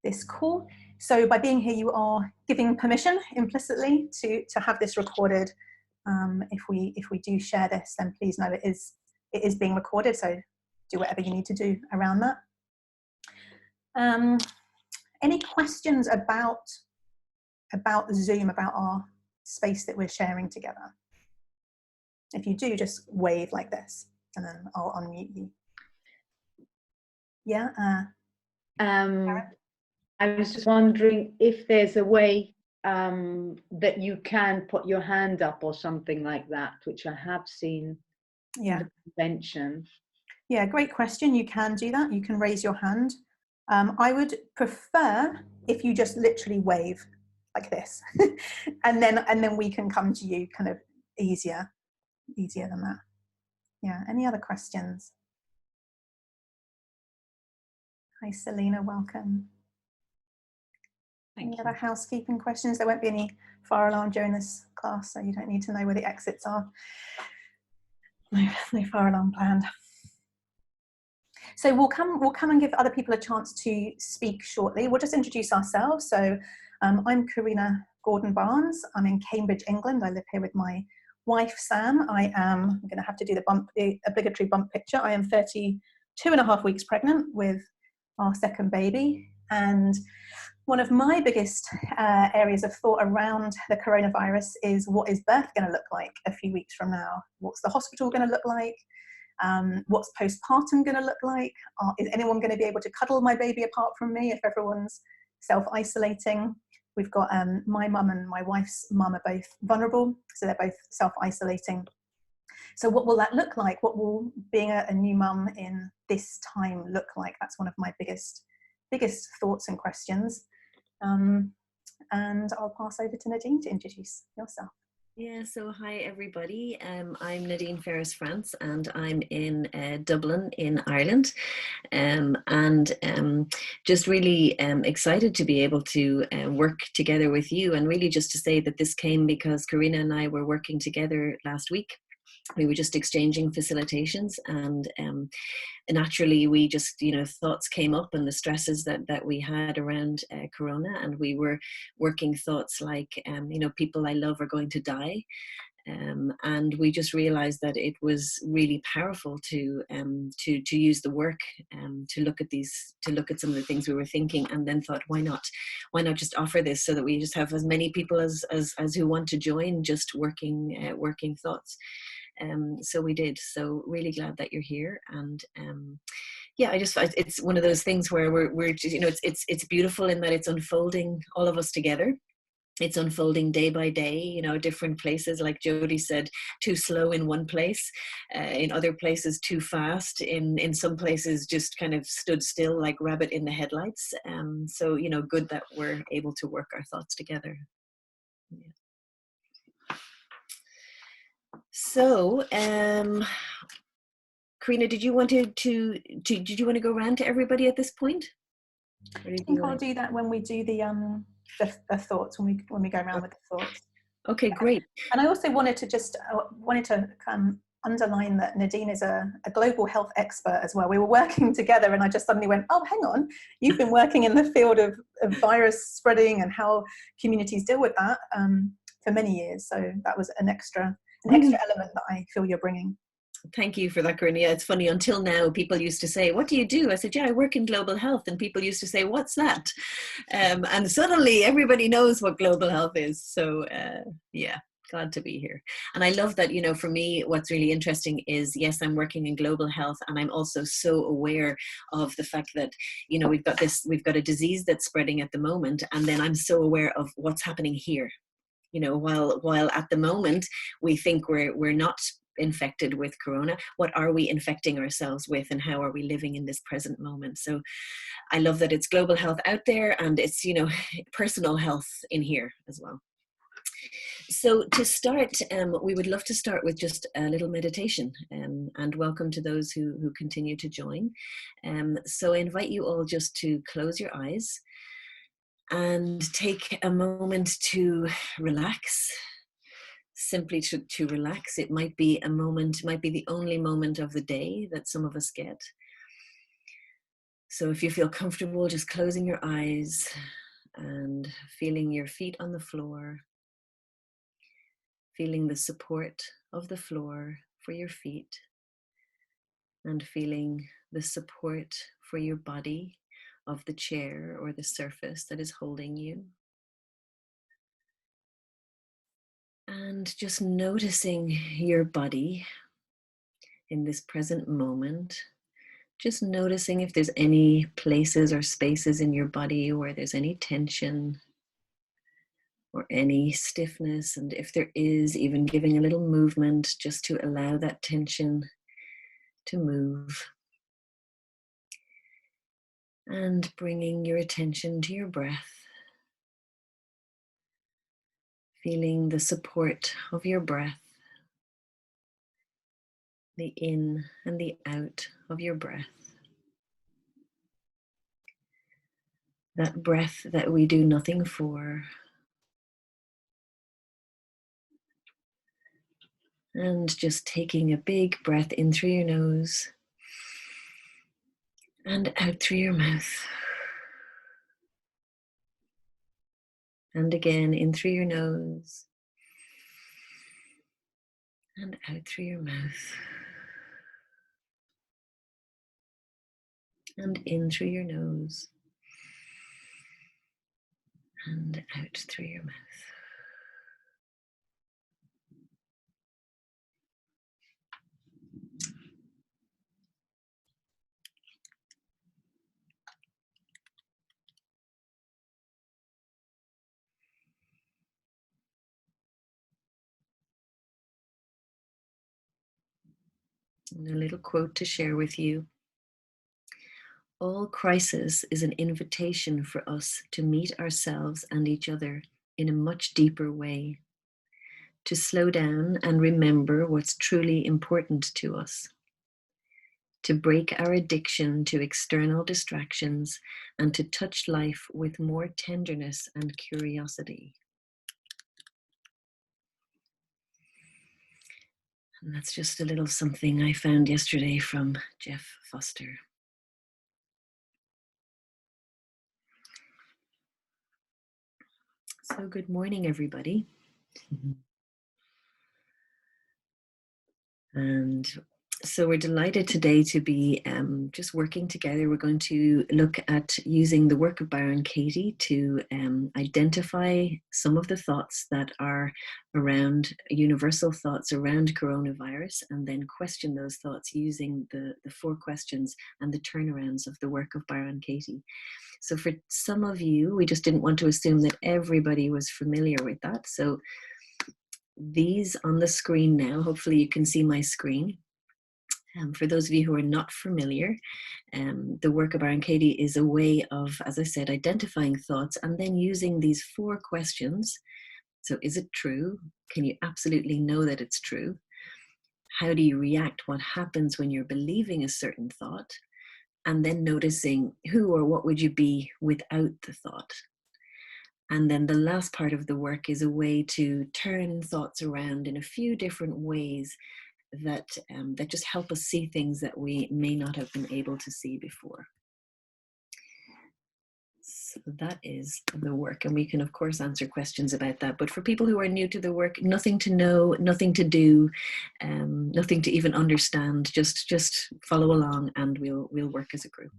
this call. So by being here, you are giving permission implicitly to have this recorded. If we do share this, then please know it is being recorded. So do whatever you need to do around that. Any questions about Zoom, about our space that we're sharing together? If you do, just wave like this, and then I'll unmute you. Yeah. I was just wondering if there's a way that you can put your hand up or something like that, which I have seen in the convention. Yeah, great question. You can do that. You can raise your hand. I would prefer if you just literally wave like this, and then we can come to you kind of easier than that. Yeah. Any other questions? Hi, Selena. Welcome. Any other housekeeping questions? There won't be any fire alarm during this class, so you don't need to know where the exits are. No fire alarm planned. So we'll come and give other people a chance to speak shortly. We'll just introduce ourselves. So I'm Corrina Gordon-Barnes. I'm in Cambridge, England. I live here with my wife, Sam. I'm going to have to do the obligatory bump picture. I am 32.5 weeks pregnant with our second baby. And one of my biggest areas of thought around the coronavirus is, what is birth going to look like a few weeks from now? What's the hospital going to look like? What's postpartum going to look like? Is anyone going to be able to cuddle my baby apart from me if everyone's self-isolating? We've got my mum and my wife's mum are both vulnerable, so they're both self-isolating. So what will that look like? What will being a new mum in this time look like? That's one of my biggest thoughts and questions. And I'll pass over to Nadine to introduce yourself. Yeah, so hi everybody. I'm Nadine Ferris France, and I'm in Dublin in Ireland, and just really excited to be able to work together with you, and really just to say that this came because Corrina and I were working together last week. We were just exchanging facilitations, and naturally we just, thoughts came up, and the stresses that we had around Corona, and we were working thoughts like, people I love are going to die. And we just realized that it was really powerful to use the work to look at some of the things we were thinking, and then thought, why not just offer this so that we just have as many people as who want to join, just working thoughts. So we did. So really glad that you're here, and yeah, it's one of those things where we're just, it's beautiful in that it's unfolding all of us together. It's unfolding day by day, different places, like Jody said, too slow in one place, in other places too fast, in some places just kind of stood still like rabbit in the headlights. So, good that we're able to work our thoughts together. Yeah. So, Corrina, did you want did you want to go around to everybody at this point? I think I'll do that when we do the thoughts, when we go around with the thoughts. Okay, great. And I also wanted to underline that Nadine is a global health expert as well. We were working together, and I just suddenly went, oh, hang on, you've been working in the field of virus spreading and how communities deal with that for many years. So that was an extra element that I feel you're bringing. Thank you for that, Corrina. Yeah, it's funny, until now people used to say, what do you do? I said, yeah, I work in global health. And people used to say, what's that? And suddenly everybody knows what global health is. So yeah, glad to be here. And I love that, for me, what's really interesting is, yes, I'm working in global health, and I'm also so aware of the fact that, we've got a disease that's spreading at the moment. And then I'm so aware of what's happening here. While at the moment we think we're not infected with Corona, what are we infecting ourselves with, and how are we living in this present moment? So I love that it's global health out there, and it's, personal health in here as well. So to start, we would love to start with just a little meditation, and welcome to those who continue to join. So I invite you all just to close your eyes and take a moment to relax. Simply to relax. It might be the only moment of the day that some of us get. So if you feel comfortable, just closing your eyes and feeling your feet on the floor, feeling the support of the floor for your feet, and feeling the support for your body of the chair or the surface that is holding you. And just noticing your body in this present moment. Just noticing if there's any places or spaces in your body where there's any tension or any stiffness, and if there is, even giving a little movement just to allow that tension to move. And bringing your attention to your breath, feeling the support of your breath, the in and the out of your breath. That breath that we do nothing for. And just taking a big breath in through your nose and out through your mouth. And again, in through your nose and out through your mouth. And in through your nose and out through your mouth. And a little quote to share with you. All crisis is an invitation for us to meet ourselves and each other in a much deeper way, to slow down and remember what's truly important to us, to break our addiction to external distractions and to touch life with more tenderness and curiosity. And that's just a little something I found yesterday from Jeff Foster. So good morning, everybody. And so we're delighted today to be just working together. We're going to look at using the work of Byron Katie to identify some of the thoughts that are around, universal thoughts around coronavirus, and then question those thoughts using the 4 questions and the turnarounds of the work of Byron Katie. So for some of you, we just didn't want to assume that everybody was familiar with that. So these on the screen now, hopefully you can see my screen. For those of you who are not familiar, the work of Byron Katie is a way of, as I said, identifying thoughts and then using these 4 questions. So is it true? Can you absolutely know that it's true? How do you react? What happens when you're believing a certain thought? And then noticing who or what would you be without the thought? And then the last part of the work is a way to turn thoughts around in a few different ways that just help us see things that we may not have been able to see before. So that is the work, and we can of course answer questions about that. But for people who are new to the work, nothing to know, nothing to do, nothing to even understand. Just follow along, and we'll work as a group.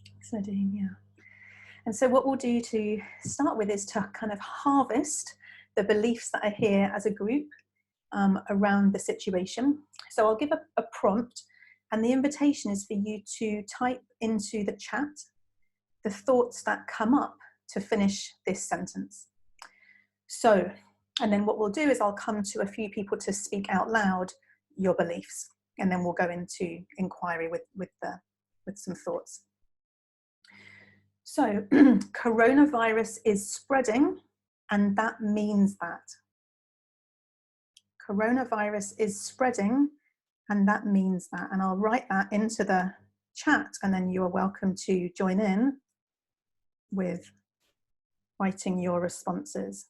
Thanks, Nadine. Yeah. And so what we'll do to start with is to kind of harvest the beliefs that are here as a group around the situation. So I'll give a prompt, and the invitation is for you to type into the chat the thoughts that come up to finish this sentence. So, and then what we'll do is I'll come to a few people to speak out loud your beliefs, and then we'll go into inquiry with some thoughts. So, coronavirus is spreading, and that means that. Coronavirus is spreading, and that means that. And I'll write that into the chat, and then you are welcome to join in with writing your responses.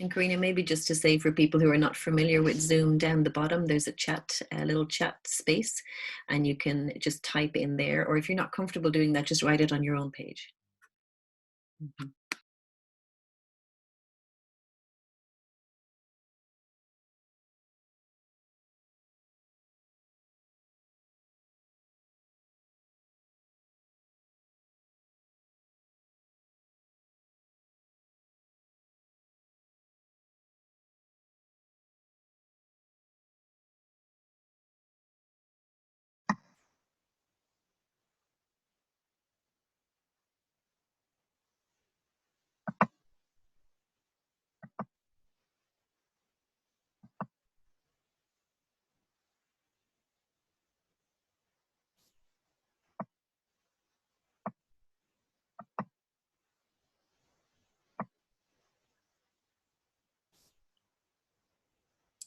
And Corrina, maybe just to say for people who are not familiar with Zoom, down the bottom, there's a little chat space, and you can just type in there, or if you're not comfortable doing that, just write it on your own page. Mm-hmm.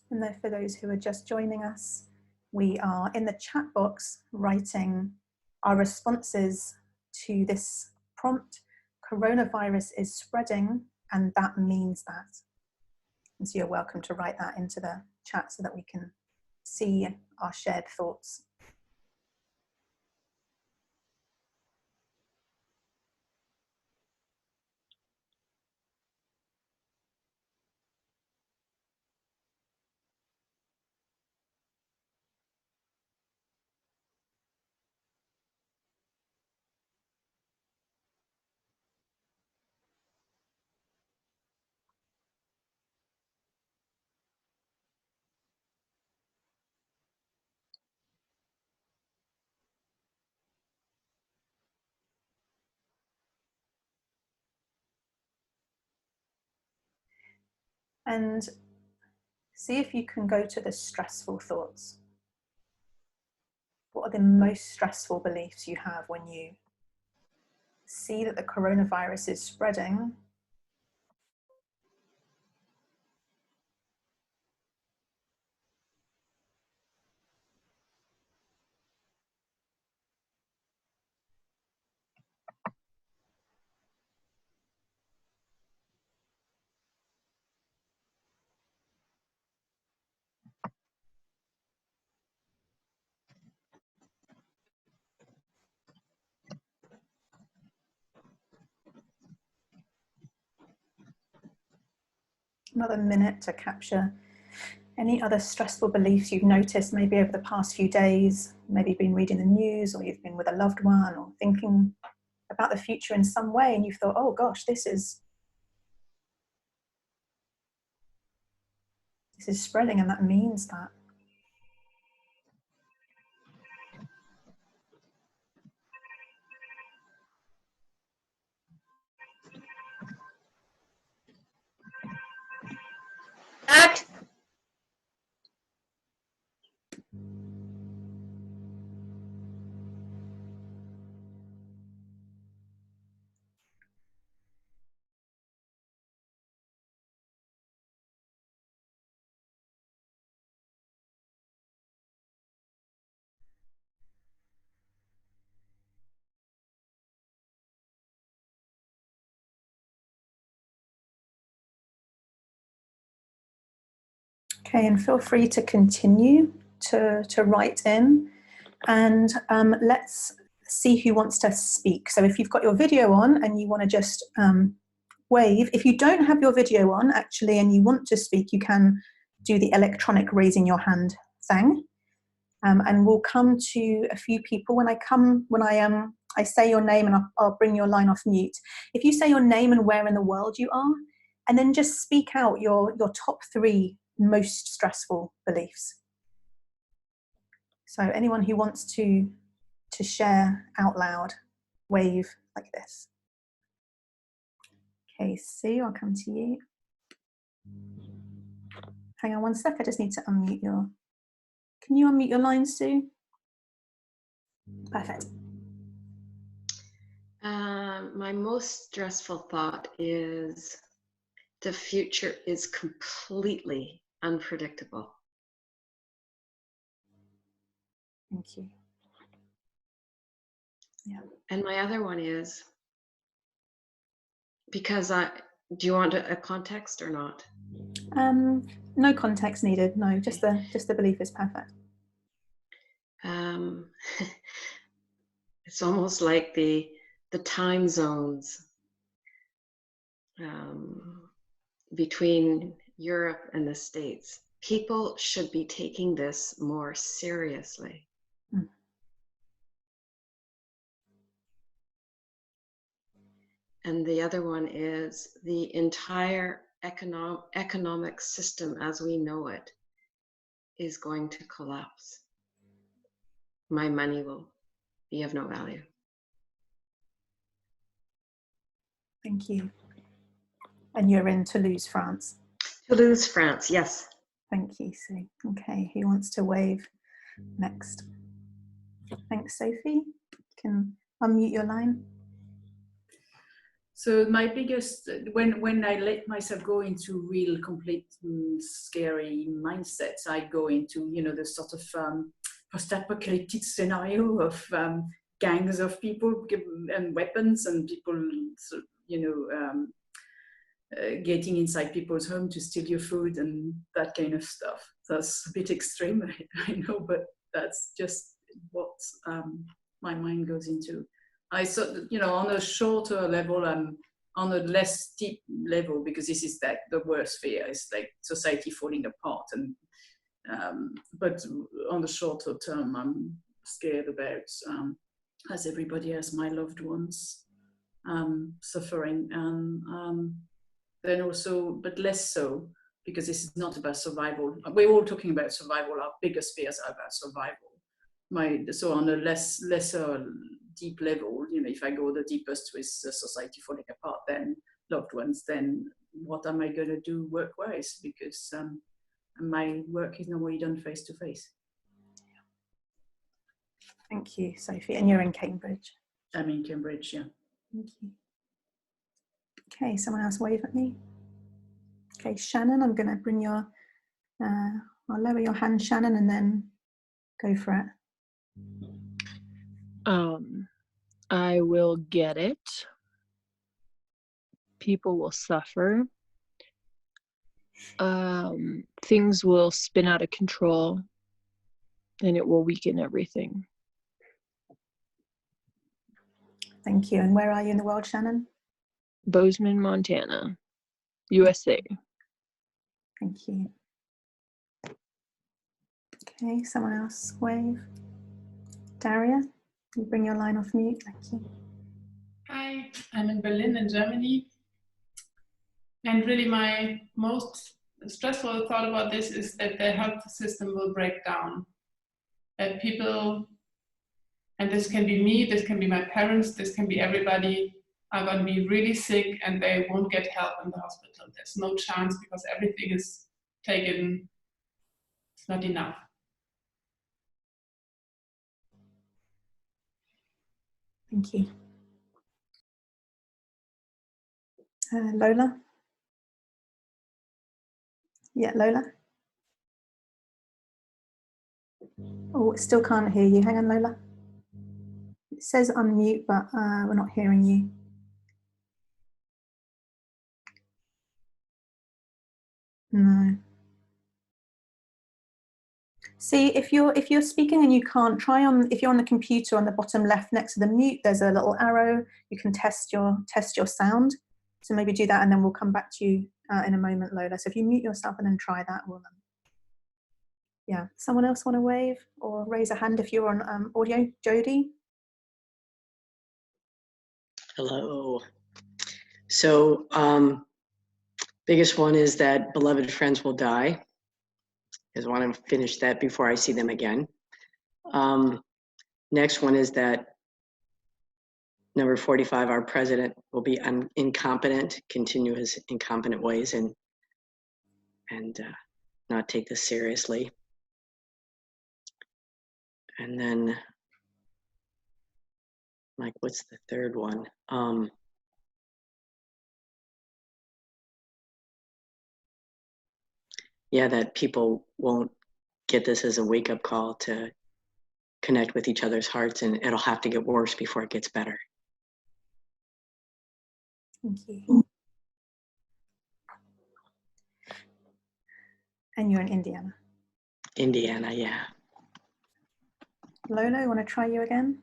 And then for those who are just joining us, we are in the chat box writing our responses to this prompt. Coronavirus is spreading, and that means that. And so you're welcome to write that into the chat so that we can see our shared thoughts. And see if you can go to the stressful thoughts. What are the most stressful beliefs you have when you see that the coronavirus is spreading? Another minute to capture any other stressful beliefs you've noticed maybe over the past few days. Maybe you've been reading the news, or you've been with a loved one, or thinking about the future in some way, and you've thought, oh gosh, this is spreading, and that means that. Act. Okay, and feel free to continue to write in, and let's see who wants to speak. So if you've got your video on and you want to just wave. If you don't have your video on actually and you want to speak, you can do the electronic raising your hand thing, and we'll come to a few people. When I say your name, and I'll bring your line off mute. If you say your name and where in the world you are, and then just speak out your top 3 most stressful beliefs. So anyone who wants to share out loud, wave like this. Okay, Sue, I'll come to you. Hang on one sec, I just need to unmute your... Can you unmute your line, Sue? Perfect. My most stressful thought is the future is completely unpredictable. Thank you. Yeah. And my other one is, because do you want a context or not? No context needed. No, just the belief is perfect. It's almost like the time zones between Europe and the States. People should be taking this more seriously. Mm. And the other one is the entire economic system as we know it is going to collapse. My money will be of no value. Thank you. And you're in Toulouse, France. Toulouse, France, yes. Thank you, Sue. Okay, who wants to wave next? Thanks, Sophie. You can unmute your line. So my biggest, when I let myself go into real, complete, scary mindsets, I go into, you know, the sort of post-apocalyptic scenario of gangs of people and weapons and people, you know, getting inside people's home to steal your food and that kind of stuff. That's a bit extreme, I know, but that's just what my mind goes into. I saw, you know, on a shorter level, I'm on a less deep level, because this is like the worst fear. It's like society falling apart. And but on the shorter term, I'm scared about, as everybody else, my loved ones suffering, and then also, but less so, because this is not about survival. We're all talking about survival. Our biggest fears are about survival. So on a lesser deep level, you know, if I go the deepest with society falling apart, then loved ones, then what am I going to do work-wise? Because my work is normally done face-to-face. Thank you, Sophie. And you're in Cambridge. I'm in Cambridge, yeah. Thank you. Okay, someone else wave at me. Okay, Shannon, I'm going to bring your, I'll lower your hand, Shannon, and then go for it. I will get it. People will suffer. Things will spin out of control, and it will weaken everything. Thank you. And where are you in the world, Shannon? Bozeman, Montana, USA. Thank you. Okay, someone else wave. Daria, you bring your line off mute. Thank you. Hi, I'm in Berlin in Germany. And really my most stressful thought about this is that the health system will break down. That people, and this can be me, this can be my parents, this can be everybody, are going to be really sick and they won't get help in the hospital. There's no chance because everything is taken, it's not enough. Thank you. Lola? Yeah, Lola? Oh, still can't hear you. Hang on, Lola. It says unmute, but we're not hearing you. No. See, if you're speaking and you can't, try on, if you're on the computer on the bottom left next to the mute, there's a little arrow. You can test your sound. So maybe do that, and then we'll come back to you in a moment, Lola. So if you mute yourself and then try that, we'll. Yeah. Someone else want to wave or raise a hand if you're on audio? Jody. Hello. So, biggest one is that beloved friends will die. I want to finish that before I see them again. Next one is that number 45, our president will be incompetent, continue his incompetent ways, and not take this seriously. And then, like, what's the third one? Yeah, that people won't get this as a wake-up call to connect with each other's hearts, and it'll have to get worse before it gets better. Thank you. And you're in Indiana. Indiana, yeah. Lolo, want to try you again?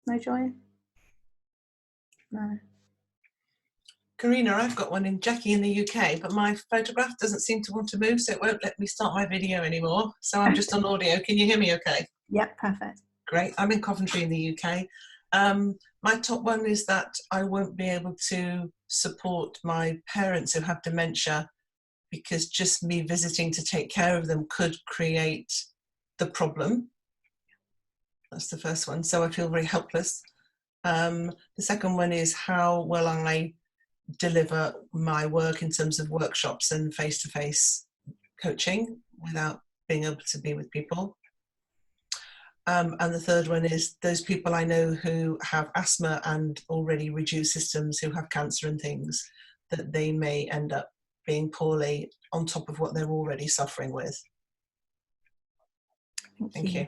No joy? No. Corrina, I've got one in Jackie in the UK, but my photograph doesn't seem to want to move, so it won't let me start my video anymore. So I'm just on audio. Can you hear me okay? Yep, perfect. Great. I'm in Coventry in the UK. My top one is that I won't be able to support my parents who have dementia, because just me visiting to take care of them could create the problem. That's the first one. So I feel very helpless. The second one is how will I deliver my work in terms of workshops and face-to-face coaching without being able to be with people. And the third one is those people I know who have asthma and already reduced systems, who have cancer and things, that they may end up being poorly on top of what they're already suffering with. Thank you.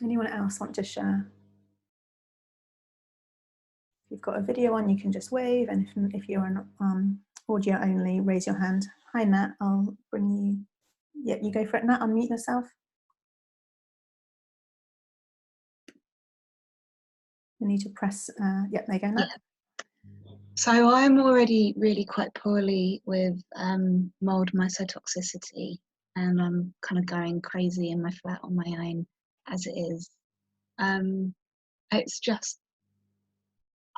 Anyone else want to share? If you've got a video on, you can just wave, and if you're on audio only, raise your hand. Hi Nat, I'll bring you. Yep, you go for it, Nat. Unmute yourself. You need to press. Yep, there you go, Nat. Yeah. So I'm already really quite poorly with mold mycotoxicity, and I'm kind of going crazy in my flat on my own as it is. It's just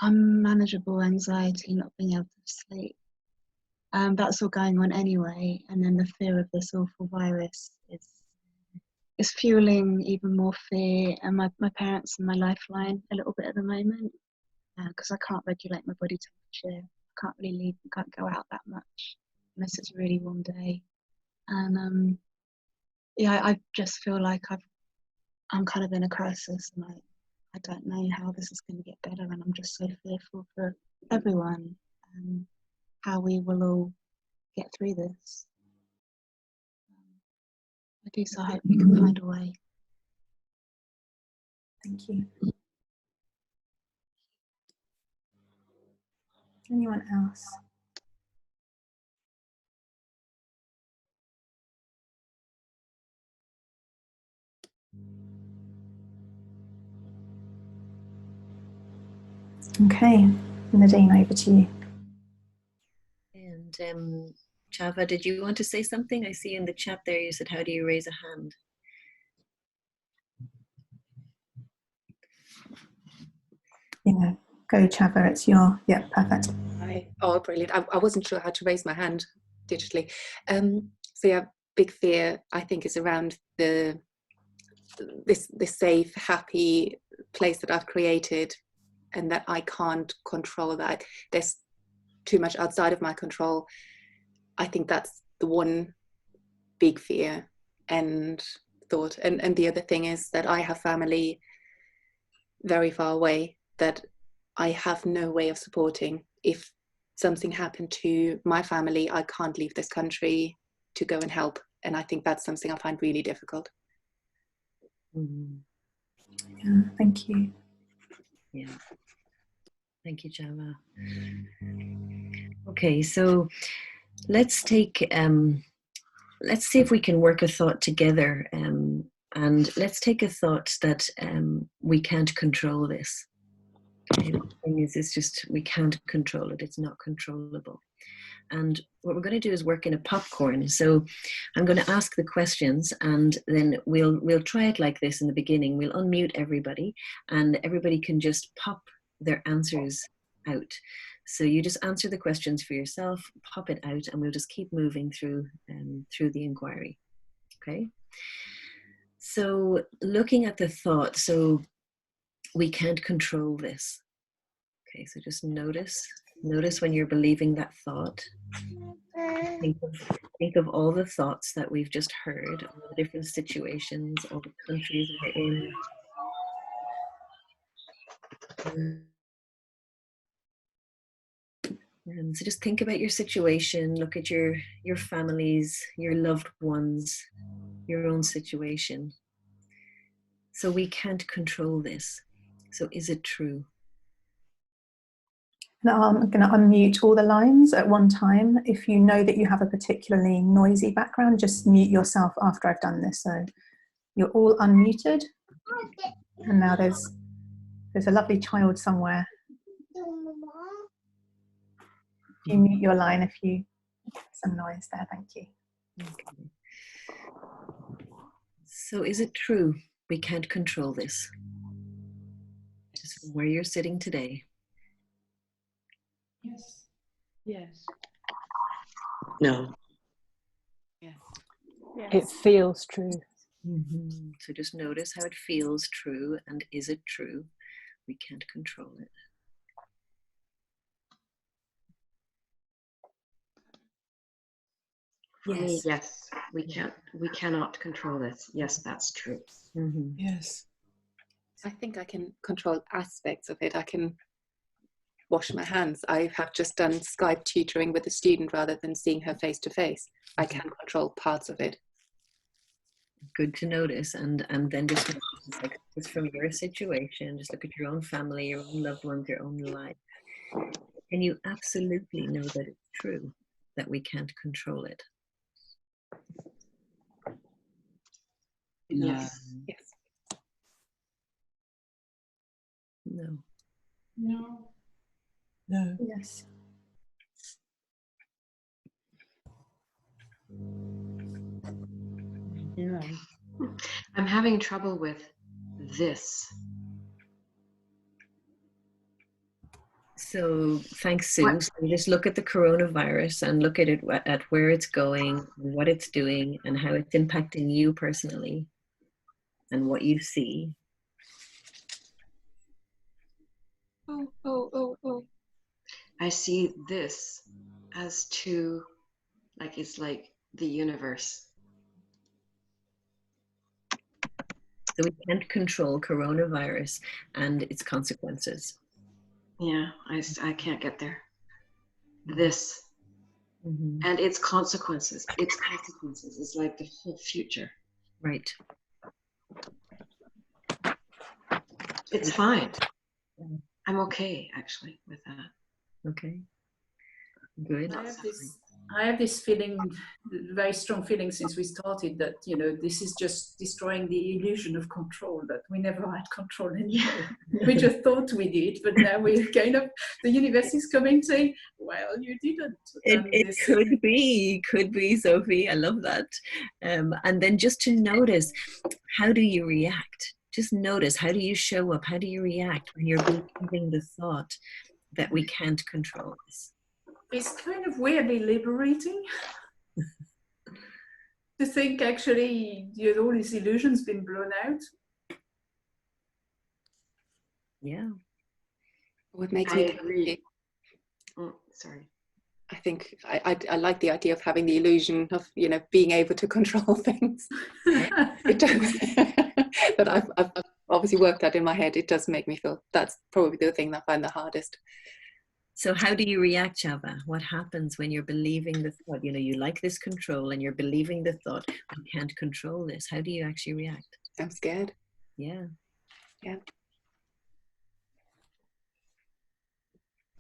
unmanageable anxiety, not being able to sleep. That's all going on anyway, and then the fear of this awful virus is fueling even more fear. And my parents are my lifeline a little bit at the moment, because I can't regulate my body temperature. I can't really leave, I can't go out that much unless it's a really warm day. And yeah, I just feel like I'm kind of in a crisis, and I don't know how this is going to get better, and I'm just so fearful for everyone and how we will all get through this. I do so hope we can find a way. Thank you. Anyone else? Okay, Nadine, over to you. And Chava, did you want to say something? I see in the chat there you said, how do you raise a hand? Yeah, go Chava, it's your, yeah, perfect. Hi. Oh, brilliant. I wasn't sure how to raise my hand digitally. So yeah, big fear, I think, is around this safe, happy place that I've created, and that I can't control that. There's too much outside of my control. I think that's the one big fear and thought. And the other thing is that I have family very far away that I have no way of supporting. If something happened to my family, I can't leave this country to go and help. And I think that's something I find really difficult. Yeah, thank you. Yeah. Thank you, Java. Okay, so let's take, let's see if we can work a thought together, and let's take a thought that we can't control this. Okay, the thing is, it's just, we can't control it. It's not controllable. And what we're going to do is work in a popcorn. So I'm going to ask the questions, and then we'll try it like this in the beginning. We'll unmute everybody, and everybody can just pop their answers out. So you just answer the questions for yourself, pop it out, and we'll just keep moving through the inquiry. Okay. So looking at the thought, so we can't control this. Okay, so just notice when you're believing that thought. Think of all the thoughts that we've just heard, all the different situations, all the countries we're in. And so just think about your situation, look at your families, your loved ones, your own situation. So we can't control this. So is it true? Now I'm going to unmute all the lines at one time. If you know that you have a particularly noisy background, just mute yourself after I've done this. So you're all unmuted. And now there's a lovely child somewhere. If you mute your line, if you some noise there, thank you. Okay. So is it true we can't control this? Just from where you're sitting today. Yes. Yes. No. Yes. It feels true. Mm-hmm. So just notice how it feels true, and is it true? We can't control it. For me, yes, we cannot control this. Yes, that's true. Mm-hmm. Yes. I think I can control aspects of it. I can wash my hands. I have just done Skype tutoring with a student rather than seeing her face to face. I can control parts of it. Good to notice, and then just notice, like, just from your situation, just look at your own family, your own loved ones, your own life, and you absolutely know that it's true that we can't control it. Yes. Yes. No. No. No. Yes. No. I'm having trouble with this. So thanks, Sue. So you just look at the coronavirus and look at it, at where it's going, what it's doing, and how it's impacting you personally, and what you see. Oh. I see this as two, like it's like the universe. So we can't control coronavirus and its consequences. Yeah, I can't get there. This Mm-hmm. and its consequences. Its consequences is like the whole future. Right. It's fine. I'm okay, actually, with that. Okay. Good. I have this feeling, very strong feeling since we started, that, you know, this is just destroying the illusion of control, that we never had control anymore. We just thought we did, but now we're kind of, the universe is coming saying, well, you didn't. It could be, Sophie. I love that. And then just to notice, how do you react? Just notice, how do you show up? How do you react when you're believing the thought that we can't control this? It's kind of weirdly liberating to think, actually, you know, all these illusions been blown out. Yeah. What makes I me agree. Sorry. I think I like the idea of having the illusion of, you know, being able to control things. It does. That I've obviously worked out in my head. It does make me feel, that's probably the thing that I find the hardest. So how do you react, Chava? What happens when you're believing the thought? You know, you like this control and you're believing the thought, I can't control this. How do you actually react? I'm scared. Yeah. Yeah.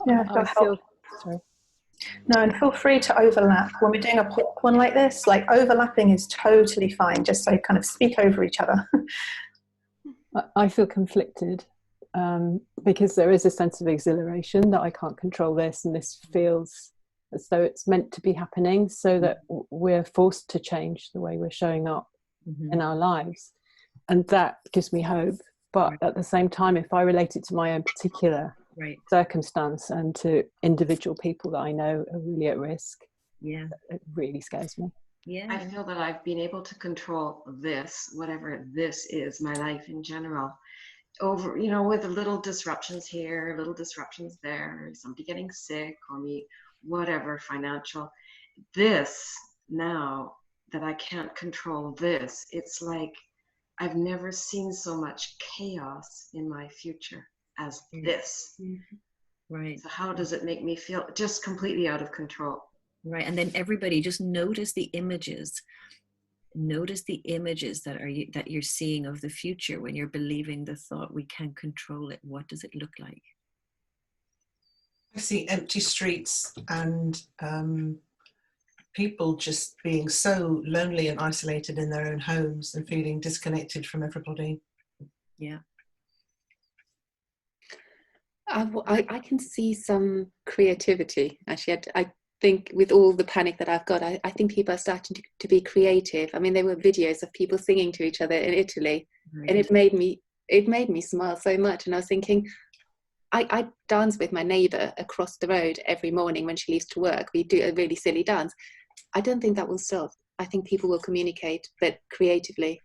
Yeah, Sorry. No, and feel free to overlap. When we're doing a popcorn like this, like overlapping is totally fine, just so kind of speak over each other. I feel conflicted because there is a sense of exhilaration that I can't control this, and this feels as though it's meant to be happening, so that we're forced to change the way we're showing up in our lives. And that gives me hope. But at the same time, if I relate it to my own particular circumstance and to individual people that I know are really at risk, it really scares me. Yeah. I feel that I've been able to control this, whatever this is, my life in general, over, you know, with little disruptions here, little disruptions there, somebody getting sick or me, whatever, financial. This now that I can't control this, it's like I've never seen so much chaos in my future as this. Right. So how does it make me feel? Just completely out of control. Right. And then everybody just notice the images. Notice the images that you're seeing of the future when you're believing the thought we can't control it. What does it look like? I see empty streets and people just being so lonely and isolated in their own homes and feeling disconnected from everybody. Yeah. I can see some creativity, actually. I think with all the panic that I've got, I think people are starting to be creative. I mean, there were videos of people singing to each other in Italy, and it made me smile so much. And I was thinking, I dance with my neighbour across the road every morning when she leaves to work. We do a really silly dance. I don't think that will stop. I think people will communicate, but creatively.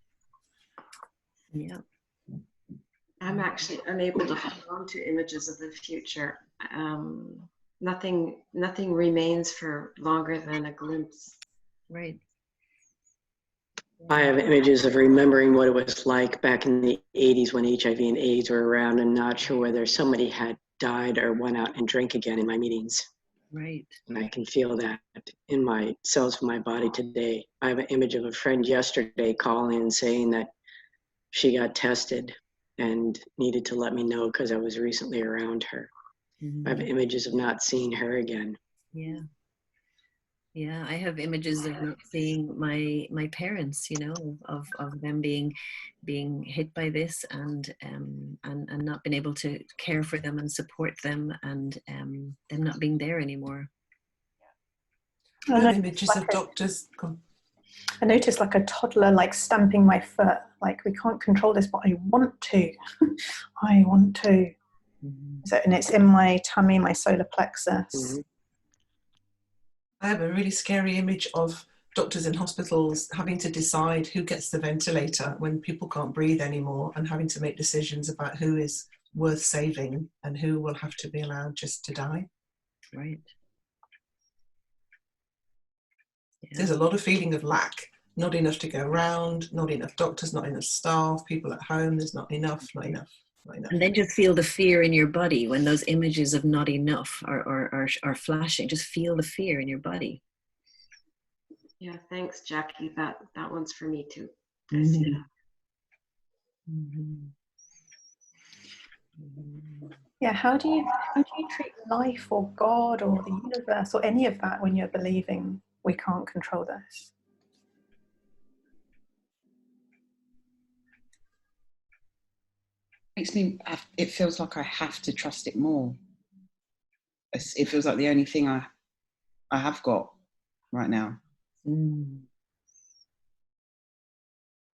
Yeah. I'm actually unable to hold on to images of the future. Nothing remains for longer than a glimpse. Right. I have images of remembering what it was like back in the 80s when HIV and AIDS were around, and not sure whether somebody had died or went out and drank again in my meetings. Right. And I can feel that in my cells of my body today. I have an image of a friend yesterday calling and saying that she got tested and needed to let me know because I was recently around her. I have images of not seeing her again. Yeah. Yeah, I have images of not seeing my parents, you know, of them being hit by this and not being able to care for them and support them, and them not being there anymore. I have images of doctors. I noticed like a toddler like stamping my foot, like we can't control this, but I want to. I want to. So, and it's in my tummy, my solar plexus. I have a really scary image of doctors in hospitals having to decide who gets the ventilator when people can't breathe anymore, and having to make decisions about who is worth saving and who will have to be allowed just to die. Right. Yeah. There's a lot of feeling of lack. Not enough to go around, not enough doctors, not enough staff, people at home, there's not enough. And then just feel the fear in your body when those images of not enough are flashing. Just feel the fear in your body. Yeah, thanks, Jackie. That one's for me too. Yeah, how do you treat life or God or the universe or any of that when you're believing we can't control this? It feels like I have to trust it more. It feels like the only thing I have got right now.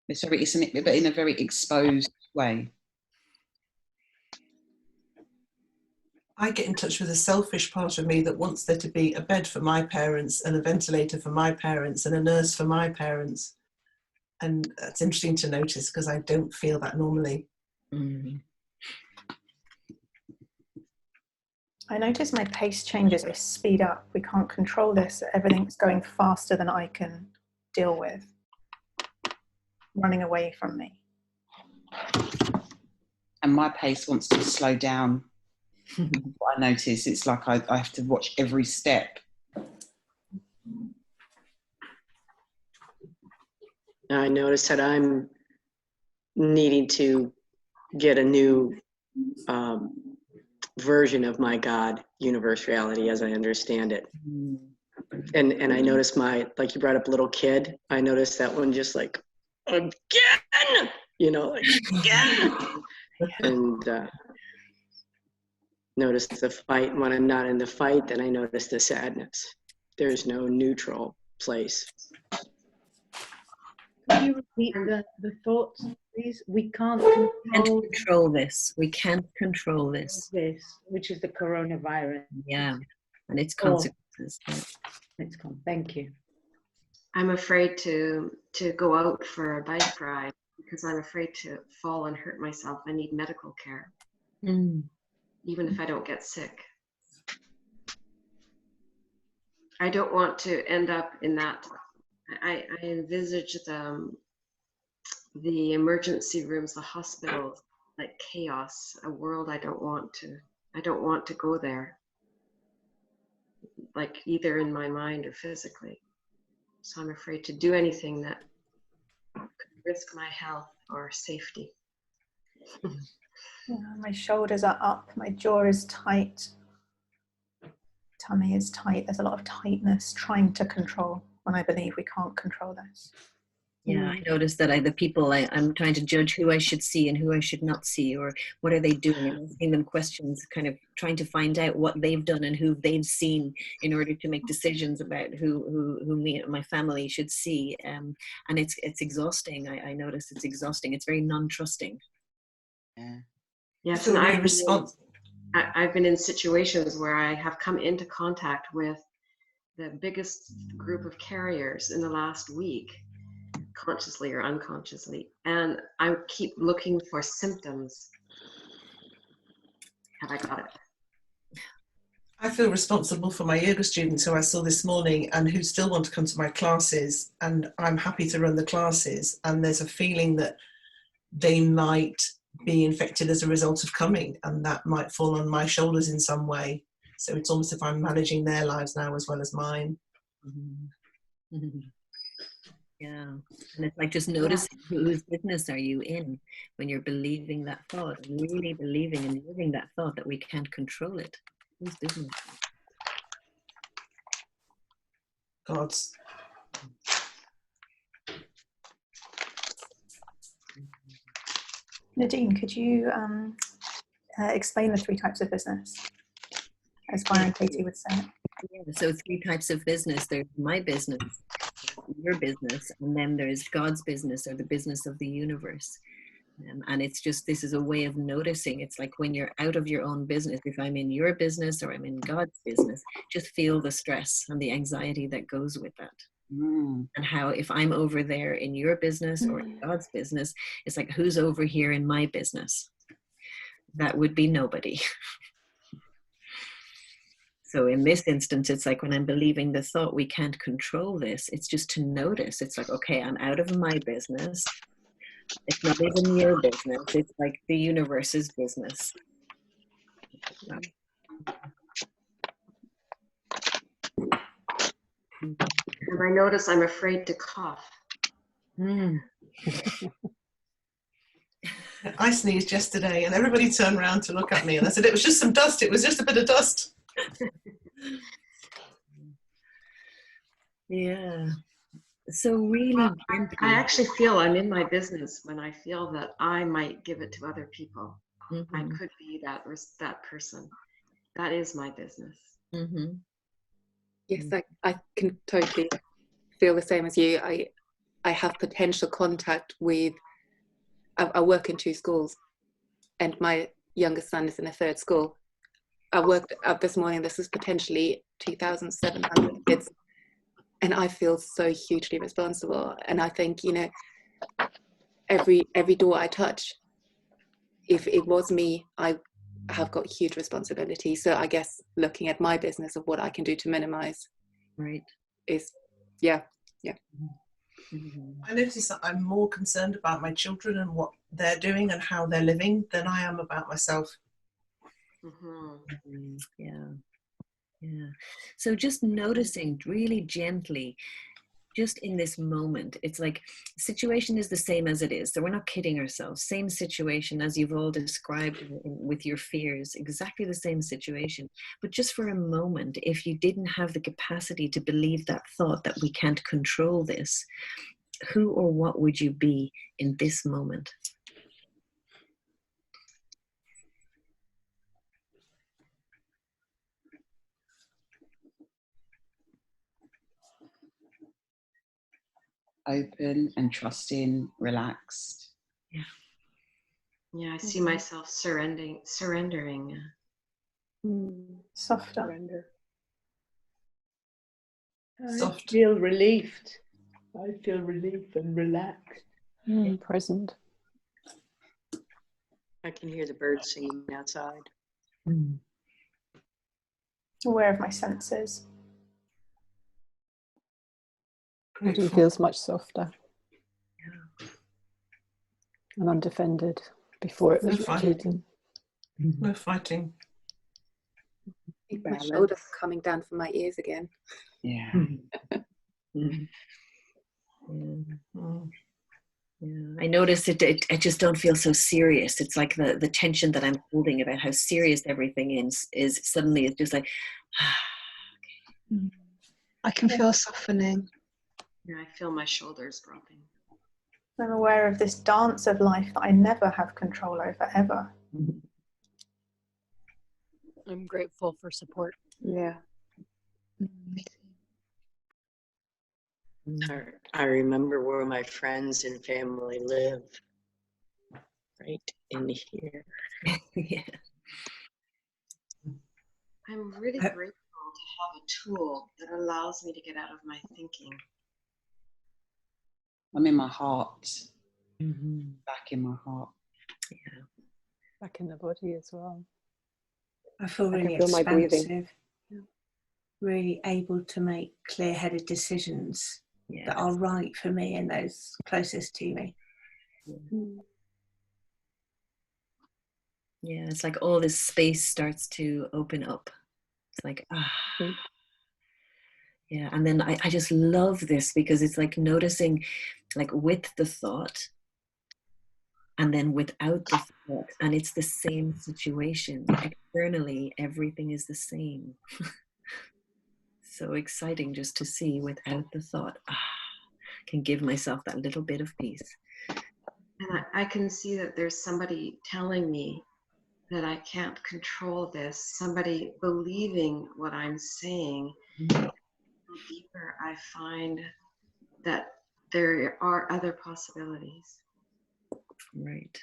It's but in a very exposed way. I get in touch with a selfish part of me that wants there to be a bed for my parents and a ventilator for my parents and a nurse for my parents. And that's interesting to notice because I don't feel that normally. I notice my pace changes, I speed up. We can't control this. Everything's going faster than I can deal with. Running away from me. And my pace wants to slow down. What I notice, it's like I have to watch every step. I notice that I'm needing to get a new version of my God, universe, reality, as I understand it. And I notice like you brought up little kid, I noticed that one just like, again, you know, like, again. And notice the fight. When I'm not in the fight, then I notice the sadness. There's no neutral place. Can you repeat the thoughts, please? We can't control this. We can't control this. This, which is the coronavirus. Yeah, and its consequences. Thank you. I'm afraid to go out for a bike ride because I'm afraid to fall and hurt myself. I need medical care, even if I don't get sick. I don't want to end up in that. I envisage the emergency rooms, the hospitals, like chaos, a world I don't want to go there, like either in my mind or physically. So I'm afraid to do anything that could risk my health or safety. Yeah, my shoulders are up, my jaw is tight. tummy is tight. There's a lot of tightness, trying to control when I believe we can't control this. Yeah, I noticed that the people I'm trying to judge who I should see and who I should not see, or what are they doing, and asking them questions, kind of trying to find out what they've done and who they've seen in order to make decisions about who me and my family should see. And it's exhausting. I notice it's exhausting. It's very non-trusting. Yeah. Yes, So and I've been in situations where I have come into contact with the biggest group of carriers in the last week, consciously or unconsciously, and I keep looking for symptoms. Have I got it? I feel responsible for my yoga students who I saw this morning and who still want to come to my classes, and I'm happy to run the classes, and there's a feeling that they might be infected as a result of coming, and that might fall on my shoulders in some way. So it's almost as if I'm managing their lives now as well as mine. Mm-hmm. Mm-hmm. Yeah, and it's like just noticing whose business are you in when you're believing that thought, really believing and living that thought that we can't control it. Whose business? God's. Nadine, could you explain the 3 types of business, as Byron Katie would say it? Yeah, so 3 types of business. There's my business, your business, and then there's God's business, or the business of the universe. And it's just, this is a way of noticing. It's like when you're out of your own business, if I'm in your business or I'm in God's business, just feel the stress and the anxiety that goes with that. And how if I'm over there in your business or in God's business, it's like, who's over here in my business? That would be nobody. So in this instance, it's like when I'm believing the thought, we can't control this, it's just to notice. It's like, okay, I'm out of my business. It's not even your business. It's like the universe's business. And I notice I'm afraid to cough. I sneezed yesterday and everybody turned around to look at me, and I said, it was just some dust. It was just a bit of dust. Yeah. So really, I actually feel I'm in my business when I feel that I might give it to other people. Mm-hmm. I could be that person. That is my business. Mm-hmm. Yes, I can totally feel the same as you. I have potential contact with, I work in 2 schools, and my youngest son is in a 3rd school. I worked up this morning, this is potentially 2,700 kids. And I feel so hugely responsible. And I think, you know, every door I touch, if it was me, I have got huge responsibility. So I guess looking at my business of what I can do to minimize, right, is, yeah. I notice that I'm more concerned about my children and what they're doing and how they're living than I am about myself. Yeah. So just noticing really gently, just in this moment, it's like situation is the same as it is. So we're not kidding ourselves. Same situation as you've all described with your fears, exactly the same situation. But just for a moment, if you didn't have the capacity to believe that thought that we can't control this, who or what would you be in this moment? Open and trusting, relaxed. Yeah, I see myself surrendering. Softer. Surrender. Soft. I feel relieved. I feel relief and relaxed. Present. I can hear the birds singing outside. Aware of my senses. Body feels much softer and undefended before it was rigid. No fighting. My shoulders are coming down from my ears again. Yeah. I notice I just don't feel so serious. It's like the tension that I'm holding about how serious everything is suddenly it's just like, I can feel softening. Yeah, I feel my shoulders dropping. I'm aware of this dance of life that I never have control over, ever. I'm grateful for support. Yeah. I remember where my friends and family live, right in here. Yeah. I'm really grateful to have a tool that allows me to get out of my thinking. I'm in my heart, Mm-hmm. back in my heart. Yeah. Back in the body as well. I feel really feel my breathing. expansive, really able to make clear-headed decisions that are right for me and those closest to me. Yeah, it's like all this space starts to open up. It's like, yeah. And then I just love this because it's like noticing, like with the thought and then without the thought, and it's the same situation. Externally, everything is the same. So exciting just to see without the thought. Can give myself that little bit of peace. And I can see that there's somebody telling me that I can't control this, somebody believing what I'm saying. Deeper, I find that there are other possibilities. Right.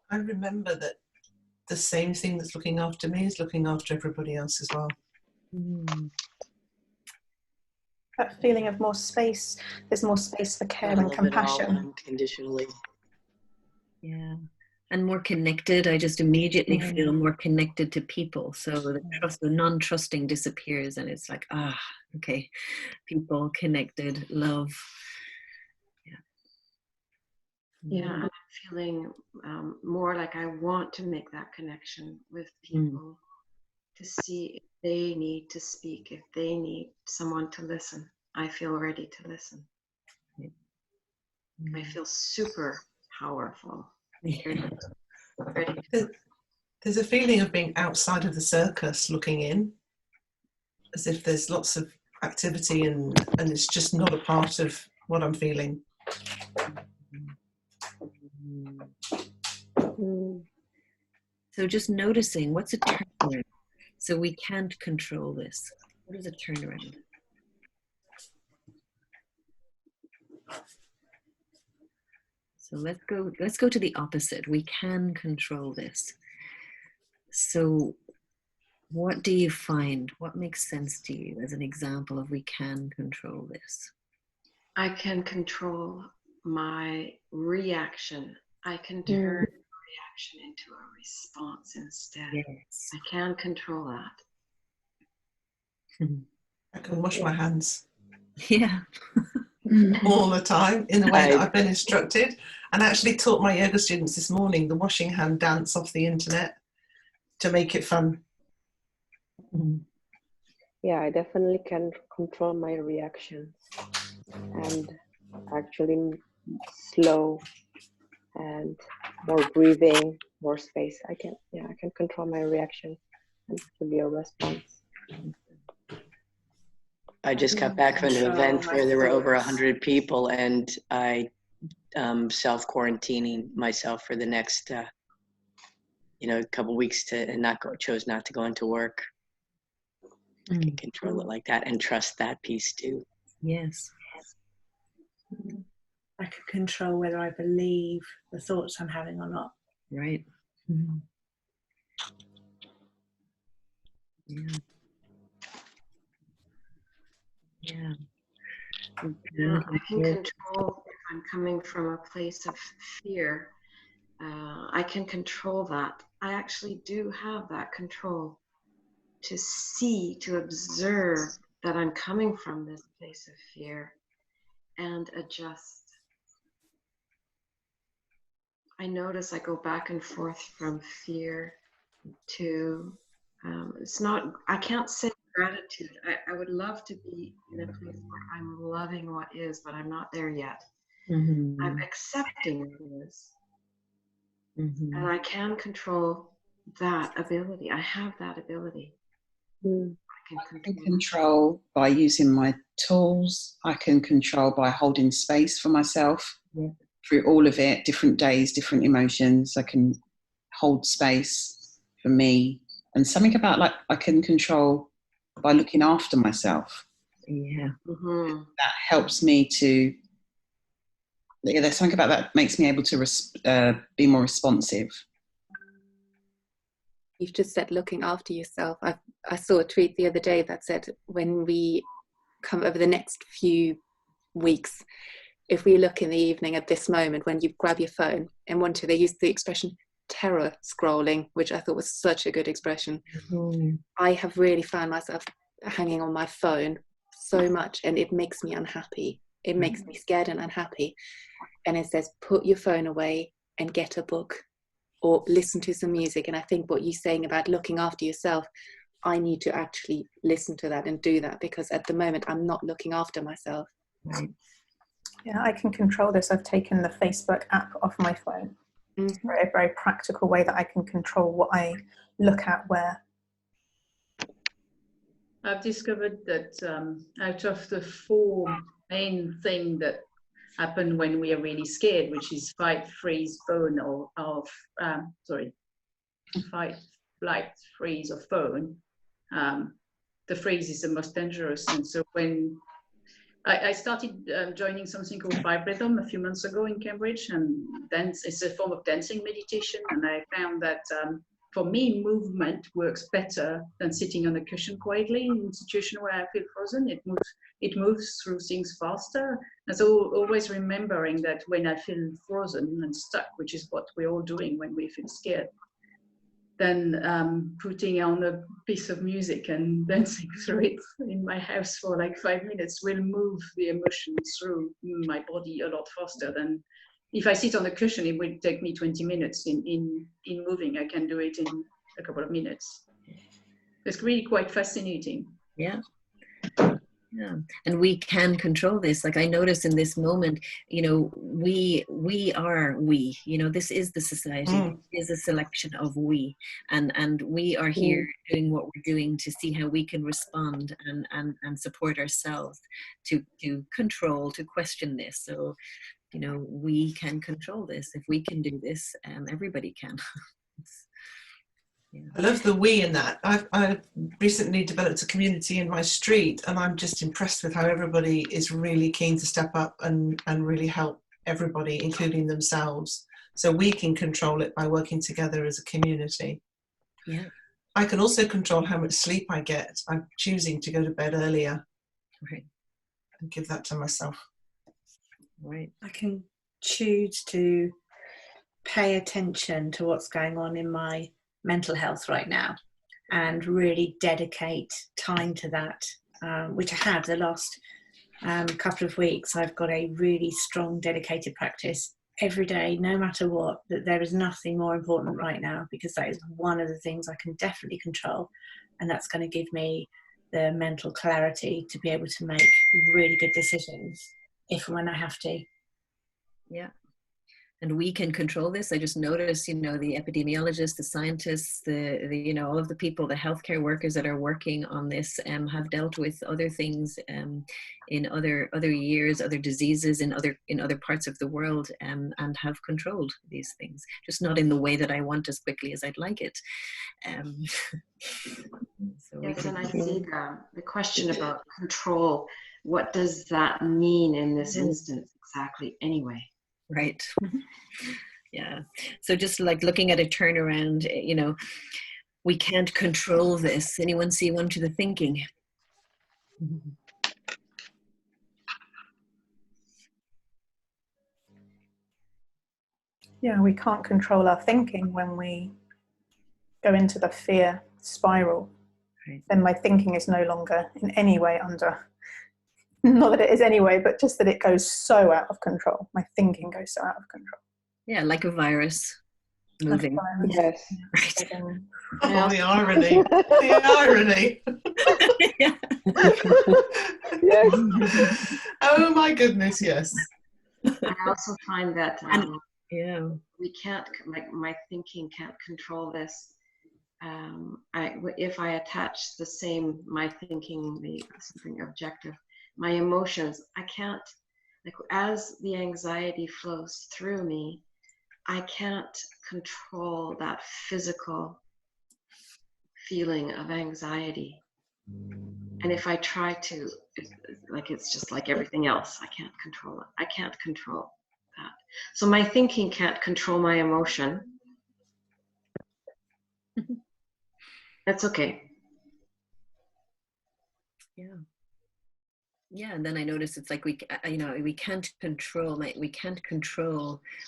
I remember that the same thing that's looking after me is looking after everybody else as well. That feeling of more space, there's more space for care and compassion. Unconditionally. Yeah. And more connected. I just immediately feel more connected to people. So the trust, the non-trusting disappears, and it's like, okay, people, connected, love. Yeah, I'm feeling more like I want to make that connection with people to see if they need to speak, if they need someone to listen. I feel ready to listen. I feel super powerful. Ready. There's a feeling of being outside of the circus looking in, as if there's lots of activity and it's just not a part of what I'm feeling. So just noticing, what's a turnaround? So we can't control this. What is a turnaround? So let's go to the opposite. We can control this. So what do you find? What makes sense to you as an example of we can control this? I can control my reaction. I can turn reaction into a response instead. Yes. I can control that. I can wash my hands. Yeah. All the time in the way that I've been instructed, and actually taught my yoga students this morning the washing hand dance off the internet to make it fun. Yeah, I definitely can control my reactions and actually slow and more breathing, more space. I can control my reaction and give you a response. I just got back from an event where there were over 100 people, and I self-quarantining myself for the next couple weeks chose not to go into work. I can control it like that and trust that piece too. Yes. I can control whether I believe the thoughts I'm having or not. Right. Yeah. Yeah. I can control if I'm coming from a place of fear. I can control that. I actually do have that control to see, to observe that I'm coming from this place of fear and adjust. I notice I go back and forth from fear to, I can't say gratitude. I would love to be in a place where I'm loving what is, but I'm not there yet. I'm accepting what is. And I can control that ability. I have that ability. I can control by using my tools. I can control by holding space for myself through all of it, different days, different emotions. I can hold space for me. And something about like I can control by looking after myself. Yeah. That helps me to, there's something about that makes me able to be more responsive. You've just said looking after yourself. I saw a tweet the other day that said when we come over the next few weeks, if we look in the evening at this moment when you grab your phone and want to, they use the expression terror scrolling, which I thought was such a good expression. I have really found myself hanging on my phone so much, and it makes me unhappy. It makes me scared and unhappy. And it says, put your phone away and get a book or listen to some music. And I think what you're saying about looking after yourself, I need to actually listen to that and do that, because at the moment I'm not looking after myself. Right. Yeah, I can control this. I've taken the Facebook app off my phone. It's a very, very practical way that I can control what I look at where. I've discovered that out of the 4 main things that happen when we are really scared, which is fight, freeze, phone, or fight, flight, freeze, or phone, the freeze is the most dangerous. And so when I started joining something called vibrism a few months ago in Cambridge, and dance, it's a form of dancing meditation, and I found that for me, movement works better than sitting on a cushion quietly in a situation where I feel frozen. It moves through things faster. And so always remembering that when I feel frozen and stuck, which is what we're all doing when we feel scared, then putting on a piece of music and dancing through it in my house for like 5 minutes will move the emotions through my body a lot faster than if I sit on a cushion. It would take me 20 minutes in moving. I can do it in a couple of minutes. It's really quite fascinating. Yeah. Yeah, and we can control this. Like I notice in this moment, you know, we are we. You know, this is the society. This is a selection of we, and we are here doing what we're doing to see how we can respond and support ourselves to control, to question this. So, you know, we can control this. If we can do this, everybody can. Yeah. I love the we in that. I've recently developed a community in my street, and I'm just impressed with how everybody is really keen to step up and really help everybody, including themselves. So we can control it by working together as a community. Yeah. I can also control how much sleep I get. I'm choosing to go to bed earlier. Right. And give that to myself. Right. I can choose to pay attention to what's going on in my mental health right now and really dedicate time to that, which I have the last couple of weeks. I've got a really strong dedicated practice every day, no matter what, that there is nothing more important right now, because that is one of the things I can definitely control, and that's going to give me the mental clarity to be able to make really good decisions if and when I have to. Yeah. And we can control this. I just noticed, you know, the epidemiologists, the scientists, the you know, all of the people, the healthcare workers that are working on this have dealt with other things in other years, other diseases in other parts of the world, and have controlled these things, just not in the way that I want as quickly as I'd like it. So yes, and I see the question about control. What does that mean in this instance exactly anyway? Right. Yeah. So just like looking at a turnaround, you know, we can't control this. Anyone see one to the thinking? Yeah, we can't control our thinking when we go into the fear spiral. Right. Then my thinking is no longer in any way under, not that it is anyway, but just that it goes so out of control. My thinking goes so out of control. Yeah, like a virus moving. Like a virus. Yes. Right. Oh, the irony. The irony. Yes. Oh my goodness, yes. I also find that yeah, we can't, like, my thinking can't control this. if I attach the same, my thinking, something objective, my emotions, I can't, like as the anxiety flows through me, I can't control that physical feeling of anxiety. And if I try to, it's just like everything else, I can't control it. I can't control that. So my thinking can't control my emotion. That's okay. Yeah, and then I notice it's like we can't control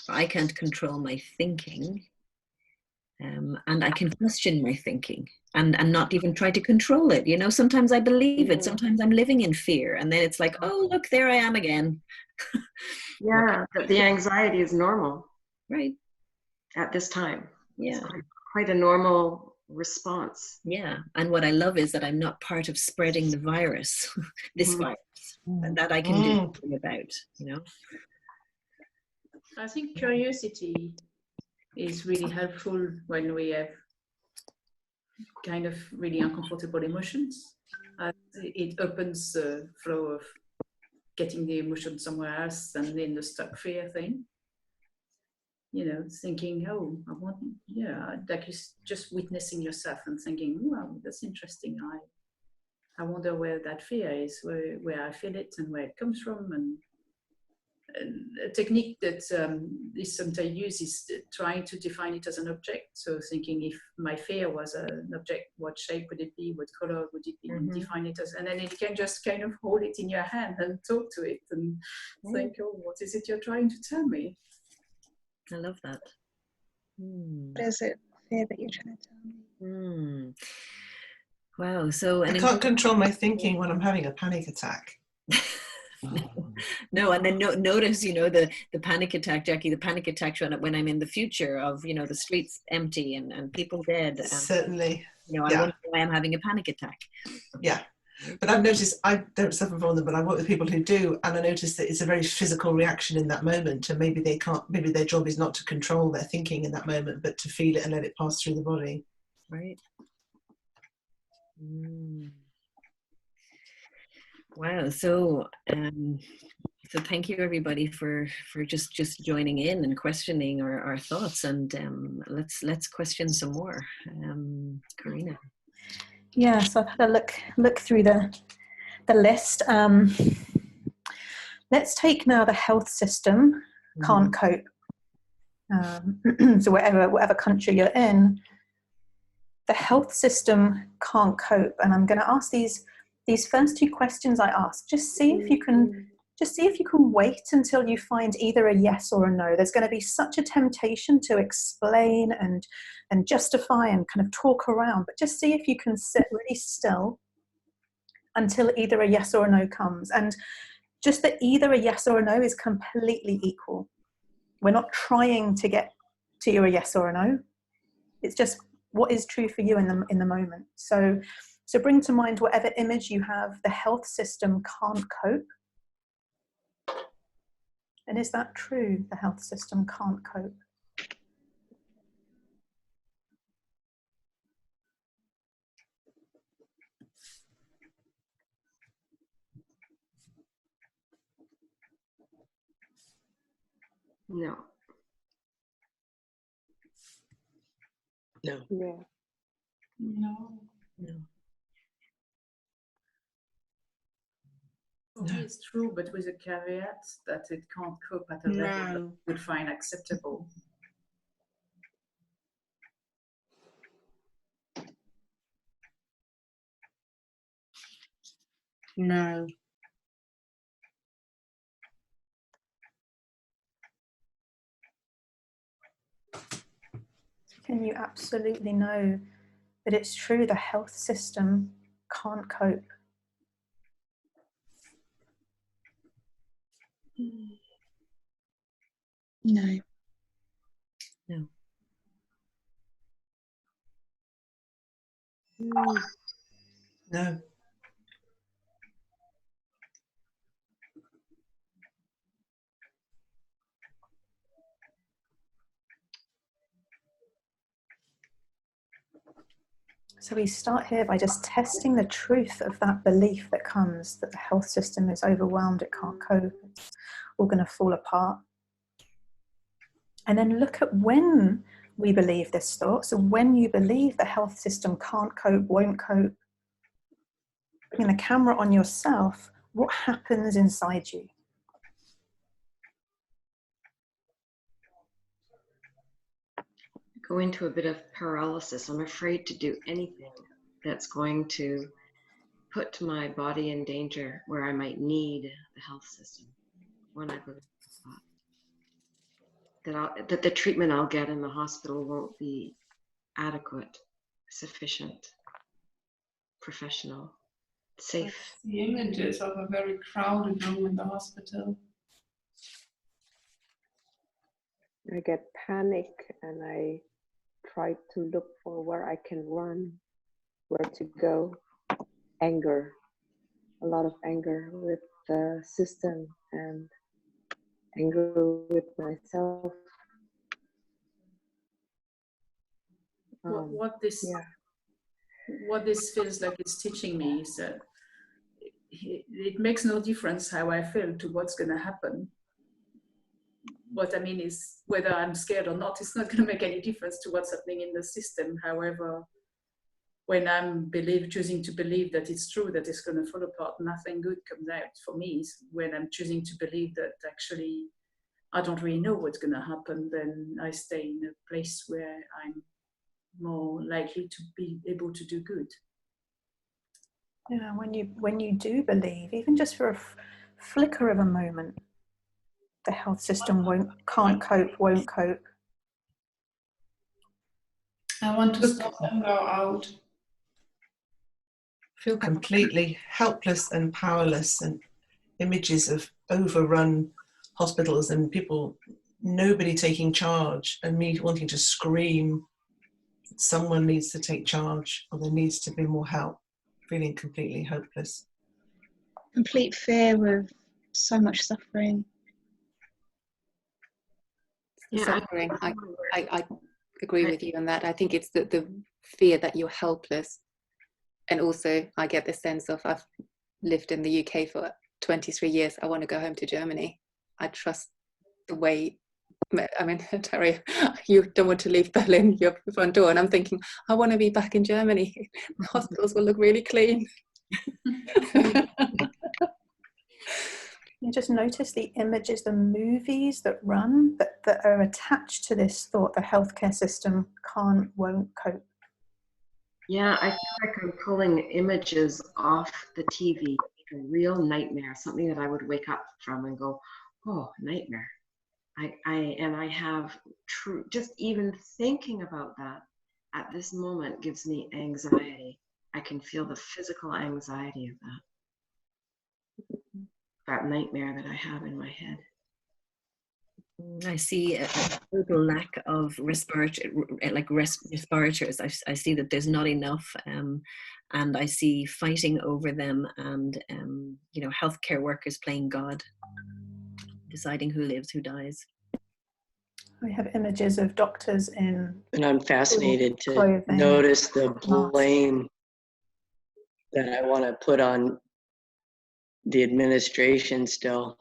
I can't control my thinking, and I can question my thinking and not even try to control it. Sometimes I believe it, sometimes I'm living in fear, and then it's like, oh look, there I am again. Yeah, the anxiety is normal, right? At this time, yeah, it's quite a normal response. Yeah, and what I love is that I'm not part of spreading the virus, this virus, and that I can do something about. I think curiosity is really helpful when we have kind of really uncomfortable emotions. It opens the flow of getting the emotion somewhere else than in the stuck fear thing. Thinking, oh, like just witnessing yourself and thinking, wow, that's interesting. I wonder where that fear is, where I feel it and where it comes from. And a technique that is sometimes used is trying to define it as an object. So thinking, if my fear was an object, what shape would it be? What color would it be? And define it as, and then you can just kind of hold it in your hand and talk to it and think, oh, what is it you're trying to tell me? I love that. What is it, fear, that you're trying to tell me? Wow. So I can't control my thinking when I'm having a panic attack. No, and then notice, the panic attack, Jackie, the panic attack when I'm in the future of, the streets empty and people dead. And, certainly. I wonder why I'm having a panic attack. Yeah. But I've noticed, I don't suffer from them, but I work with people who do, and I notice that it's a very physical reaction in that moment, and maybe their job is not to control their thinking in that moment, but to feel it and let it pass through the body. Right. Wow. So thank you everybody for just joining in and questioning our thoughts, and let's question some more. Corrina. Yeah, so I've had a look through the list. Let's take now the health system can't cope. So whatever country you're in, the health system can't cope. And I'm going to ask these first two questions I asked. Just see if you can wait until you find either a yes or a no. There's going to be such a temptation to explain and justify and kind of talk around, but just see if you can sit really still until either a yes or a no comes. And just that either a yes or a no is completely equal. We're not trying to get to a yes or a no. It's just what is true for you in the moment. So bring to mind whatever image you have. The health system can't cope. And is that true? The health system can't cope. No. No. Yeah. No. No. For me, it's true, but with a caveat that it can't cope at a level that you would find acceptable. No. Can you absolutely know that it's true the health system can't cope? No. No. No. So we start here by just testing the truth of that belief that comes, that the health system is overwhelmed, it can't cope, it's all going to fall apart. And then look at when we believe this thought. So when you believe the health system can't cope, won't cope, putting the camera on yourself, what happens inside you? Go into a bit of paralysis. I'm afraid to do anything that's going to put my body in danger where I might need the health system. When I believe that the treatment I'll get in the hospital won't be adequate, sufficient, professional, safe. The images of a very crowded room in the hospital. I get panic and I try to look for where I can run, where to go. Anger, a lot of anger with the system and anger with myself. What this feels like it's teaching me is that it makes no difference how I feel to what's going to happen. What I mean is, whether I'm scared or not, it's not going to make any difference to what's happening in the system. However, when I'm choosing to believe that it's true, that it's going to fall apart, nothing good comes out for me. When I'm choosing to believe that actually I don't really know what's going to happen, then I stay in a place where I'm more likely to be able to do good. Yeah, when you do believe, even just for a flicker of a moment, the health system can't cope, won't cope. I want to stop and go out. Feel completely helpless and powerless, and images of overrun hospitals and people, nobody taking charge, and me wanting to scream, someone needs to take charge, or there needs to be more help, feeling completely hopeless. Complete fear of so much suffering. Suffering. I agree with you on that. I think it's the fear that you're helpless. And also I get the sense of, I've lived in the UK for 23 years. I want to go home to Germany. I trust the way, I mean, Terry, you don't want to leave Berlin, your front door. And I'm thinking, I want to be back in Germany. The hospitals will look really clean. You just notice the images, the movies that run, that are attached to this thought, the healthcare system can't, won't cope. Yeah, I feel like I'm pulling images off the TV, like a real nightmare, something that I would wake up from and go, oh, nightmare. I have true, just even thinking about that at this moment gives me anxiety. I can feel the physical anxiety of that nightmare that I have in my head. I see a total lack of respirators. I see that there's not enough, and I see fighting over them, and healthcare workers playing God, deciding who lives, who dies. We have images of doctors in. And I'm fascinated to clothing, notice the blame that I want to put on the administration still.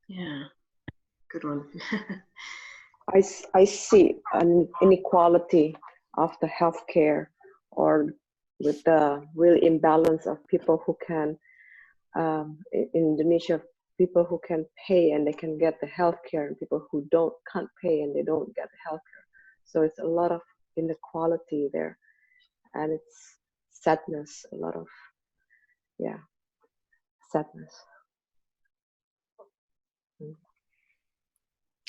Yeah, good one. I see an inequality of the healthcare, or with the real imbalance of people who can, in Indonesia, people who can pay and they can get the healthcare, and people who can't pay and they don't get the healthcare. So it's a lot of inequality there, and it's sadness, a lot of, sadness.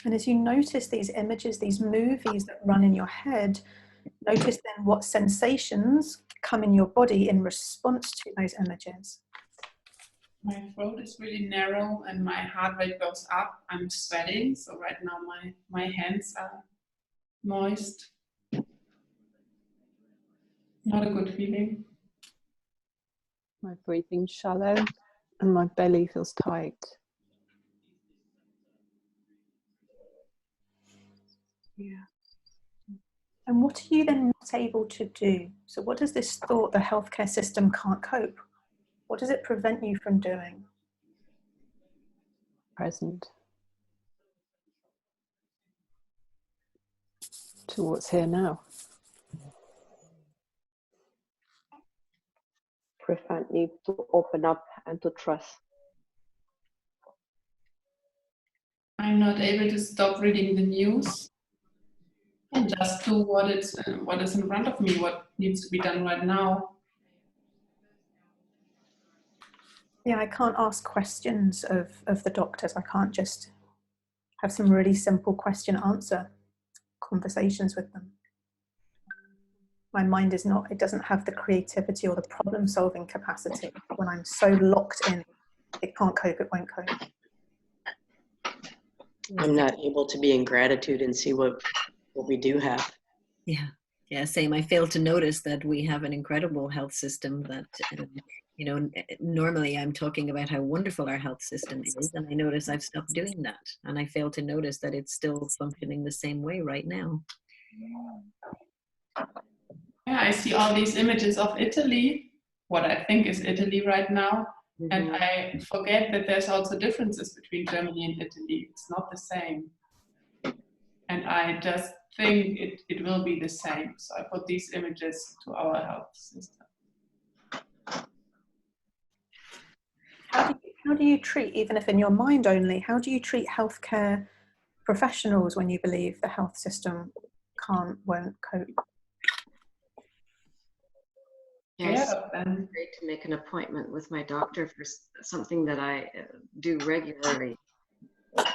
And as you notice these images, these movies that run in your head, notice then what sensations come in your body in response to those images. My throat is really narrow and my heart rate goes up. I'm sweating, so right now my hands are moist. Not a good feeling. My breathing's shallow and my belly feels tight. Yeah. And what are you then not able to do? So what does this thought, the healthcare system can't cope, what does it prevent you from doing? Present to what's here now. Prevent me to open up and to trust. I'm not able to stop reading the news and just do what is in front of me, what needs to be done right now. Yeah, I can't ask questions of the doctors. I can't just have some really simple question answer conversations with them. My mind is not, it doesn't have the creativity or the problem solving capacity. When I'm so locked in, it can't cope, it won't cope. I'm not able to be in gratitude and see what we do have. Yeah, same. I fail to notice that we have an incredible health system that, you know, normally I'm talking about how wonderful our health system is, and I notice I've stopped doing that. And I fail to notice that it's still functioning the same way right now. Yeah, I see all these images of Italy, what I think is Italy right now, and I forget that there's also differences between Germany and Italy. It's not the same. And I just think it will be the same. So I put these images to our health system. How do you treat, even if in your mind only, how do you treat healthcare professionals when you believe the health system won't cope? Yes, it's great to make an appointment with my doctor for something that I do regularly. I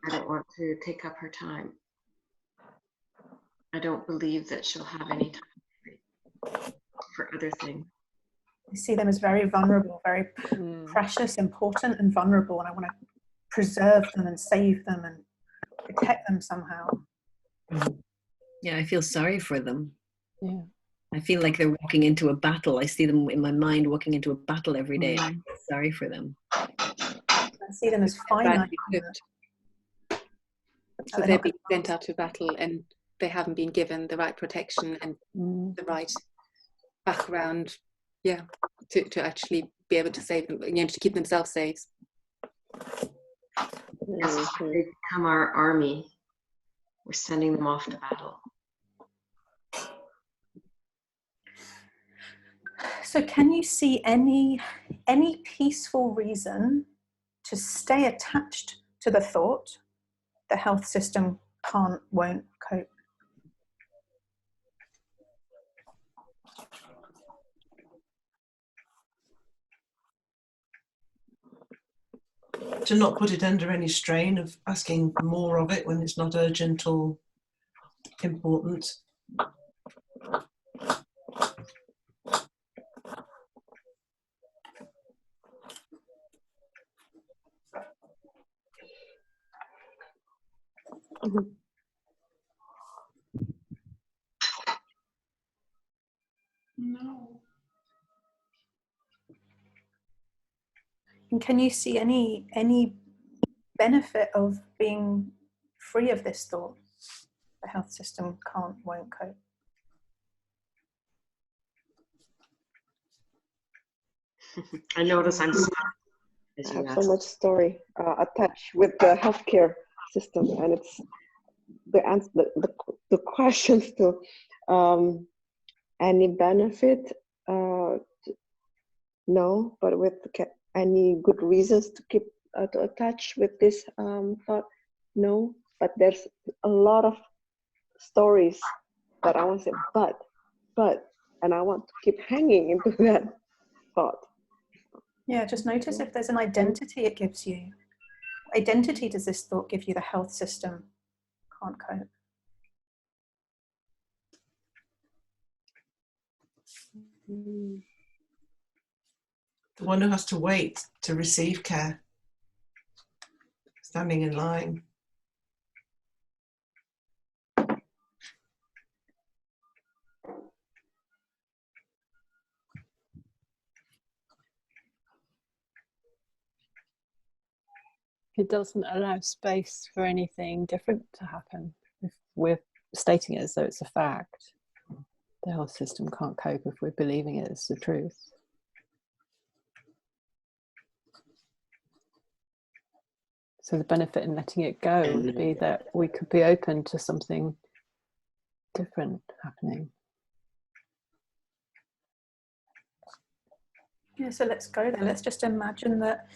don't want to take up her time. I don't believe that she'll have any time for other things. I see them as very vulnerable, very precious, important and vulnerable, and I want to preserve them and save them and protect them somehow. Yeah, I feel sorry for them. Yeah. I feel like they're walking into a battle. I see them in my mind walking into a battle every day. I feel sorry for them. I see them as finite. So they're being sent out to battle and they haven't been given the right protection and the right background, to actually be able to save them, to keep themselves safe. Yes, they become our army. We're sending them off to battle. So can you see any peaceful reason to stay attached to the thought the health system won't cope? To not put it under any strain of asking more of it when it's not urgent or important. No. And can you see any benefit of being free of this thought? The health system won't cope. I notice I'm stuck. I have so much story attached with the healthcare system, and it's the answer, the questions to any benefit. No, but with any good reasons to keep to attach with this thought. No, but there's a lot of stories that I want to say, but, and I want to keep hanging into that thought. Yeah, just notice if there's an identity it gives you. What identity does this thought give you? The health system can't cope. The one who has to wait to receive care, standing in line. It doesn't allow space for anything different to happen. If we're stating it as though it's a fact. The health system can't cope if we're believing it as the truth. So the benefit in letting it go would be that we could be open to something different happening. Yeah, so let's go there. Let's just imagine that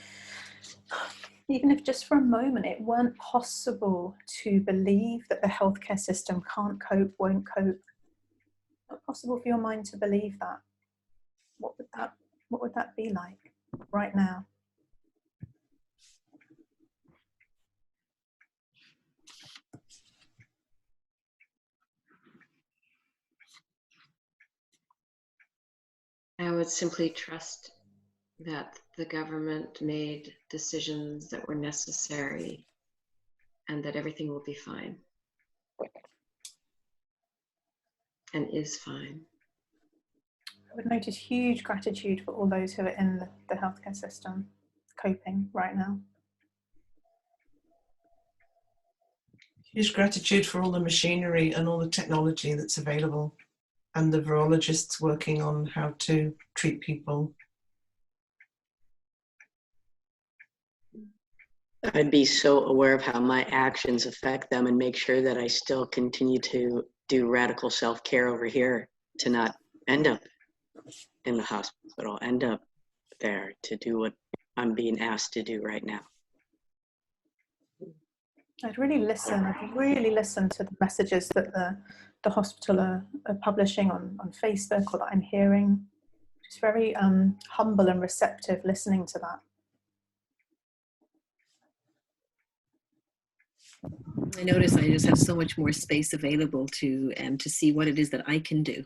even if just for a moment it weren't possible to believe that the healthcare system can't cope, won't cope, not possible for your mind to believe that. What would that be like right now? I would simply trust that the government made decisions that were necessary and that everything will be fine and is fine. I would notice huge gratitude for all those who are in the healthcare system coping right now. Huge gratitude for all the machinery and all the technology that's available, and the virologists working on how to treat people. I'd be so aware of how my actions affect them and make sure that I still continue to do radical self-care over here to not end up in the hospital, end up there to do what I'm being asked to do right now. I'd really listen to the messages that the hospital are publishing on Facebook or that I'm hearing. Just very humble and receptive listening to that. I notice I just have so much more space available to see what it is that I can do,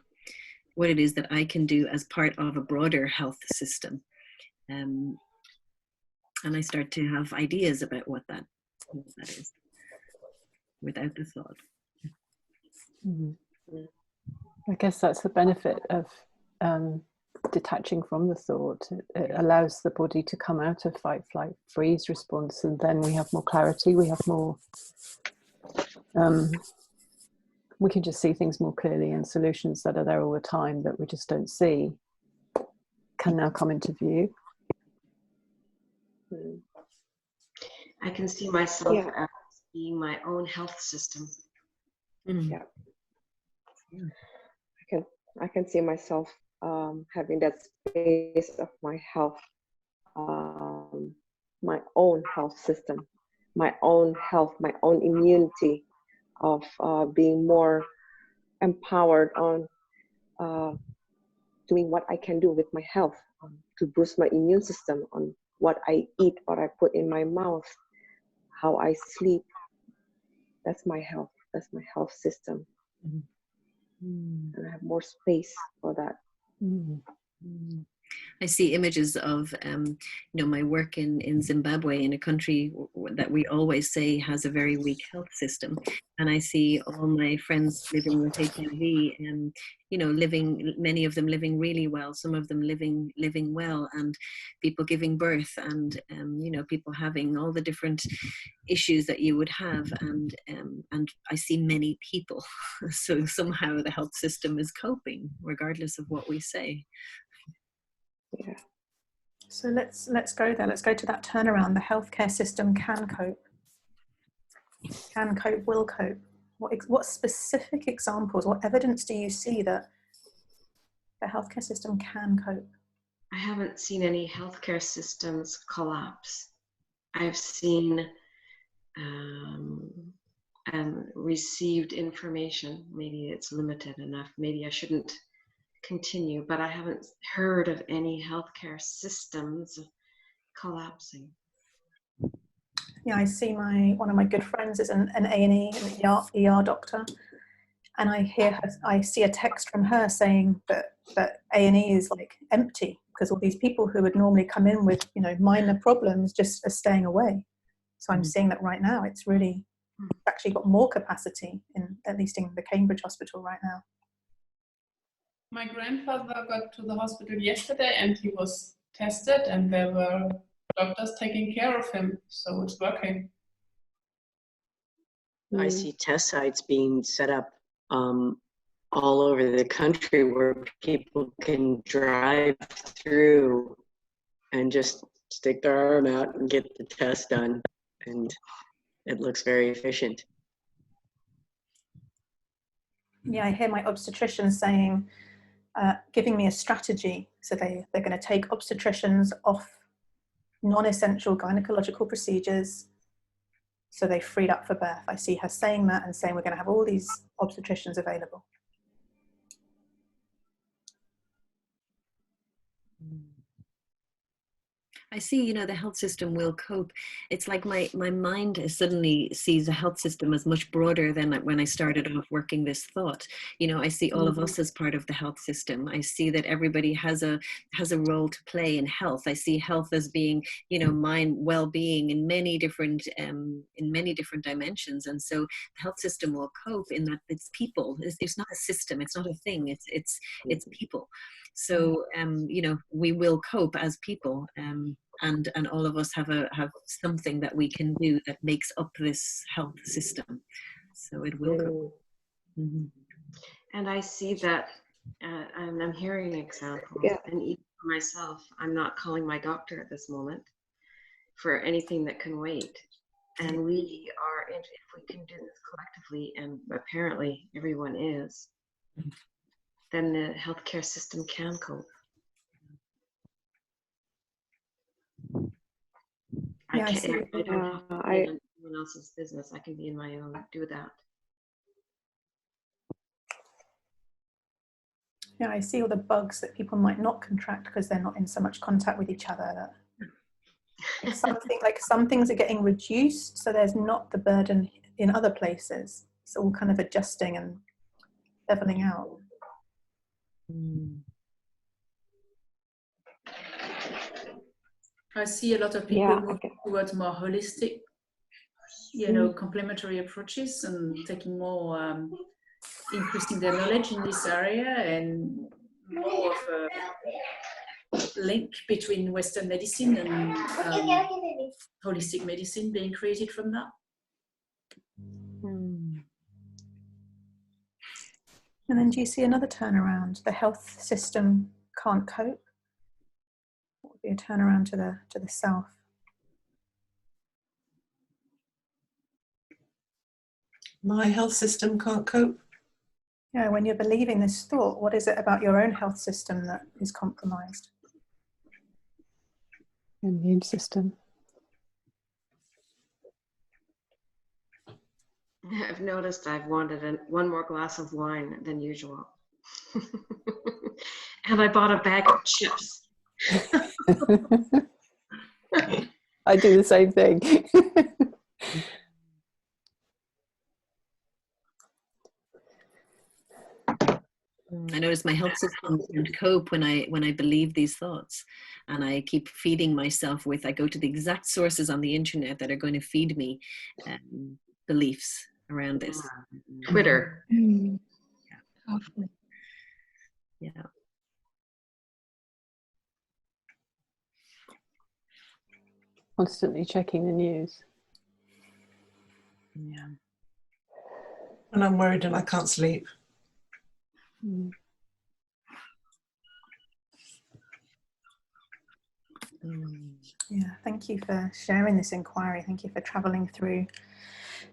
what it is that I can do as part of a broader health system. And I start to have ideas about what that is without the thought. Mm-hmm. I guess that's the benefit of detaching from the thought. It allows the body to come out of fight, flight, freeze response, and then we have more clarity, we have more we can just see things more clearly, and solutions that are there all the time that we just don't see can now come into view. I can see myself as being my own health system. Yeah. I can see myself having that space of my health, my own health system, my own health, my own immunity, of being more empowered on doing what I can do with my health, to boost my immune system, on what I eat, what I put in my mouth, how I sleep. That's my health. That's my health system. And I have more space for that. I see images of my work in Zimbabwe, in a country that we always say has a very weak health system, and I see all my friends living with HIV, and many of them living really well, some of them living well, and people giving birth, and people having all the different issues that you would have, and I see many people. So somehow the health system is coping, regardless of what we say. Yeah. So let's go there. Let's go to that turnaround. The healthcare system can cope. Can cope, will cope. What specific examples, what evidence do you see that the healthcare system can cope? I haven't seen any healthcare systems collapse. I've seen and received information. Maybe it's limited enough. Maybe I shouldn't continue, but I haven't heard of any healthcare systems collapsing. Yeah, I see one of my good friends is an A&E, an ER doctor, and I see a text from her saying that A&E is like empty because all these people who would normally come in with minor problems just are staying away. So I'm seeing that right now. It's actually got more capacity at least in the Cambridge hospital right now. My grandfather got to the hospital yesterday and he was tested, and there were doctors taking care of him, so it's working. I see test sites being set up all over the country where people can drive through and just stick their arm out and get the test done. And it looks very efficient. Yeah, I hear my obstetrician saying, giving me a strategy. So they're going to take obstetricians off non-essential gynecological procedures, so they freed up for birth. I see her saying that and saying we're going to have all these obstetricians available. I see, the health system will cope. It's like my mind suddenly sees the health system as much broader than when I started off working this thought. I see all of us as part of the health system. I see that everybody has a role to play in health. I see health as being, mind well-being in many different dimensions. And so the health system will cope in that it's people. It's not a system. It's not a thing. It's people. So we will cope as people. And all of us have something that we can do that makes up this health system. So it will go. Mm-hmm. And I see that, and I'm hearing examples. Yeah. And even for myself, I'm not calling my doctor at this moment for anything that can wait. And we are, if we can do this collectively, and apparently everyone is, then the healthcare system can cope. Yeah, I don't have to be in anyone else's business. I can be in my own, do that. Yeah, I see all the bugs that people might not contract because they're not in so much contact with each other. Some things are getting reduced, so there's not the burden in other places. It's all kind of adjusting and leveling out. I see a lot of people moving towards more holistic, complementary approaches and taking more, increasing their knowledge in this area, and more of a link between Western medicine and holistic medicine being created from that. And then do you see another turnaround? The health system can't cope. What would be a turnaround to the south? My health system can't cope. Yeah, when you're believing this thought, what is it about your own health system that is compromised? Immune system. I've noticed I've wanted one more glass of wine than usual. And I bought a bag of chips. I do the same thing. I notice my health system can't cope when I believe these thoughts, and I keep feeding myself with. I go to the exact sources on the internet that are going to feed me beliefs around this. Twitter. Yeah. Constantly checking the news. Yeah. And I'm worried and I can't sleep. Yeah, thank you for sharing this inquiry. Thank you for traveling through,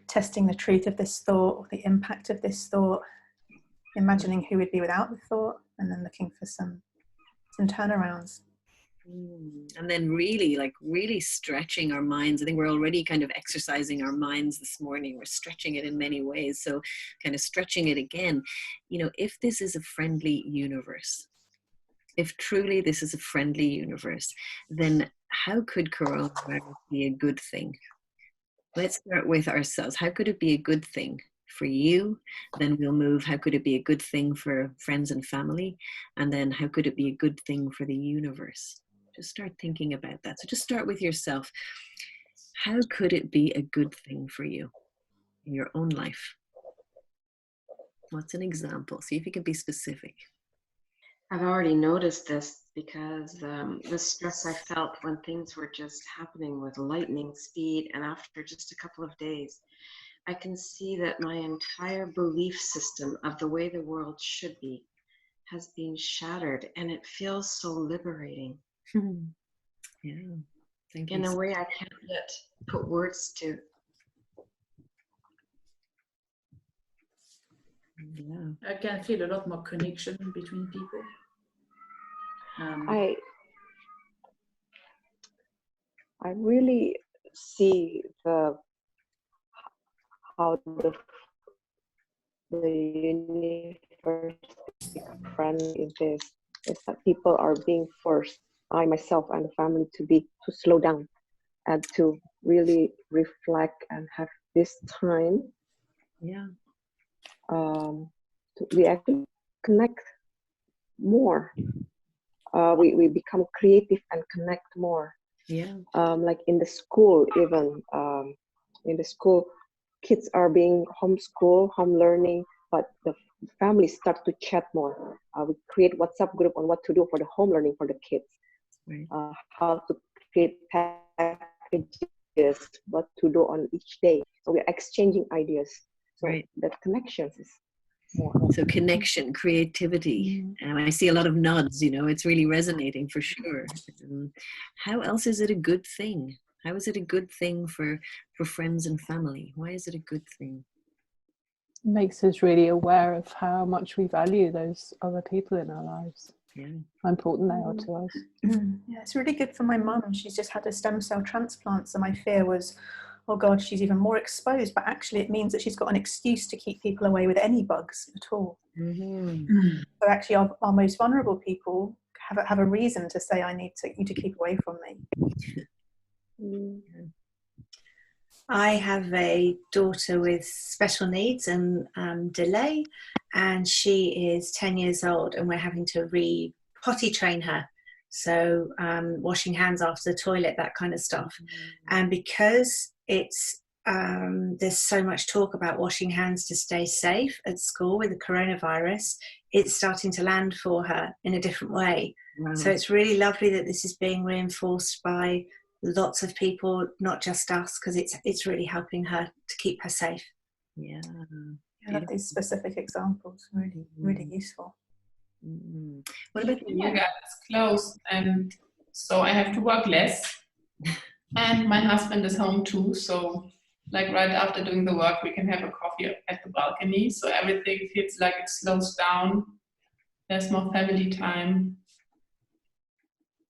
testing the truth of this thought, or the impact of this thought, imagining who would be without the thought, and then looking for some turnarounds. And then really stretching our minds. I think we're already kind of exercising our minds this morning. We're stretching it in many ways. So kind of stretching it again. If this is a friendly universe, if truly this is a friendly universe, then how could coronavirus be a good thing? Let's start with ourselves. How could it be a good thing for you? Then we'll move, how could it be a good thing for friends and family? And then how could it be a good thing for the universe? Just start thinking about that. So just start with yourself. How could it be a good thing for you in your own life? What's an example? See if you can be specific. I've already noticed this because the stress I felt when things were just happening with lightning speed, and after just a couple of days, I can see that my entire belief system of the way the world should be has been shattered, and it feels so liberating. Yeah, thank you. In a way I can't yet put words to. Yeah. I can feel a lot more connection between people. I really see how the universe friendly is this. Is that people are being forced, I myself and the family, to slow down and to really reflect and have this time. Yeah. We actually connect more. We become creative and connect more. Yeah. Like in the school, even in the school, kids are being homeschooled, home learning, but the families start to chat more. We create WhatsApp group on what to do for the home learning for the kids. Right. How to create packages, what to do on each day. So we're exchanging ideas. So right. that connections is more. So connection, creativity. I see a lot of nods, you know, it's really resonating for sure. How else is it a good thing? How is it a good thing for friends and family? Why is it a good thing? It makes us really aware of how much we value those other people in our lives. Yeah. How important they are to us. Yeah, it's really good for my mum. She's just had a stem cell transplant, so my fear was, oh God, she's even more exposed. But actually it means that she's got an excuse to keep people away with any bugs at all. So actually our most vulnerable people have a reason to say, I need you to keep away from me. I have a daughter with special needs and delay, and she is 10 years old, and we're having to potty train her. So washing hands after the toilet, that kind of stuff. And because it's there's so much talk about washing hands to stay safe at school with the coronavirus, it's starting to land for her in a different way. Wow. So it's really lovely that this is being reinforced by lots of people, not just us, because it's really helping her to keep her safe. Yeah. I love these specific examples, really useful. What about the yoga is closed, and so I have to work less, and my husband is home too, so like right after doing the work we can have a coffee at the balcony, so everything feels like it slows down. There's more family time.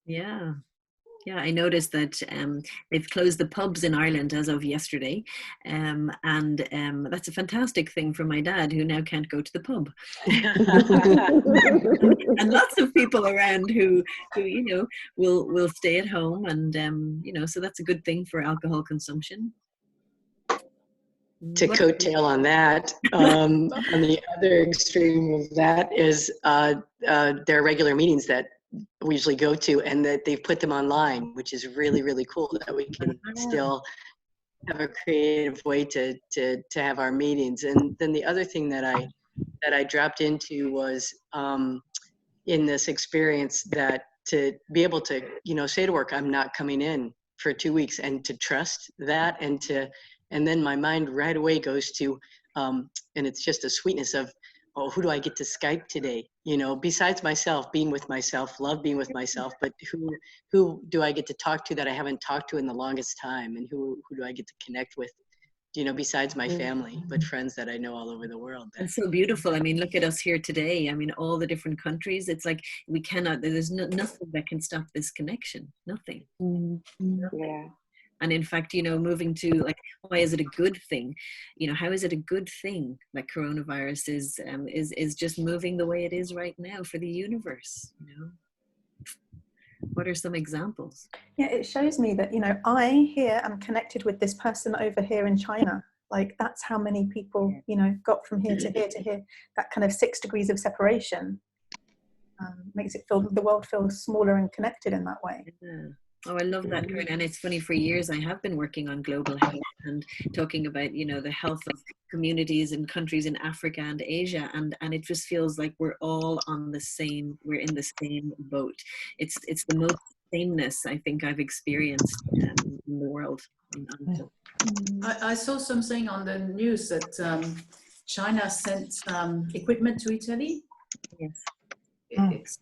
Yeah. Yeah, I noticed that they've closed the pubs in Ireland as of yesterday, and that's a fantastic thing for my dad, who now can't go to the pub. And lots of people around who you know will stay at home, and you know, so that's a good thing for alcohol consumption. To coattail on that, on the other extreme of that is there are regular meetings that we usually go to, and that they've put them online, which is really, really cool, that we can still have a creative way to have our meetings. And then the other thing that I dropped into was in this experience, that to be able to, you know, say to work, I'm not coming in for 2 weeks, and to trust that, and then my mind right away goes to, and it's just a sweetness of, oh, who do I get to Skype today? You know, besides myself, being with myself, love being with myself, but who do I get to talk to that I haven't talked to in the longest time? And who do I get to connect with, you know, besides my family, but friends that I know all over the world. That's so beautiful. I mean, look at us here today. I mean, all the different countries, it's like we cannot, there's nothing that can stop this connection. Nothing. Yeah. And in fact, you know, moving to like, why is it a good thing? You know, how is it a good thing? Like coronavirus is just moving the way it is right now for the universe, you know? What are some examples? Yeah, it shows me that, you know, I here am connected with this person over here in China. Like that's how many people, you know, got from here to here to here. That kind of 6 degrees of separation makes it feel, the world feels smaller and connected in that way. Yeah. Oh, I love that, Corrina. And it's funny, for years I have been working on global health and talking about, you know, the health of communities and countries in Africa and Asia, and it just feels like we're all on the same, we're in the same boat. It's the most sameness I think I've experienced in the world. I saw something on the news that China sent equipment to Italy. Yes. It's,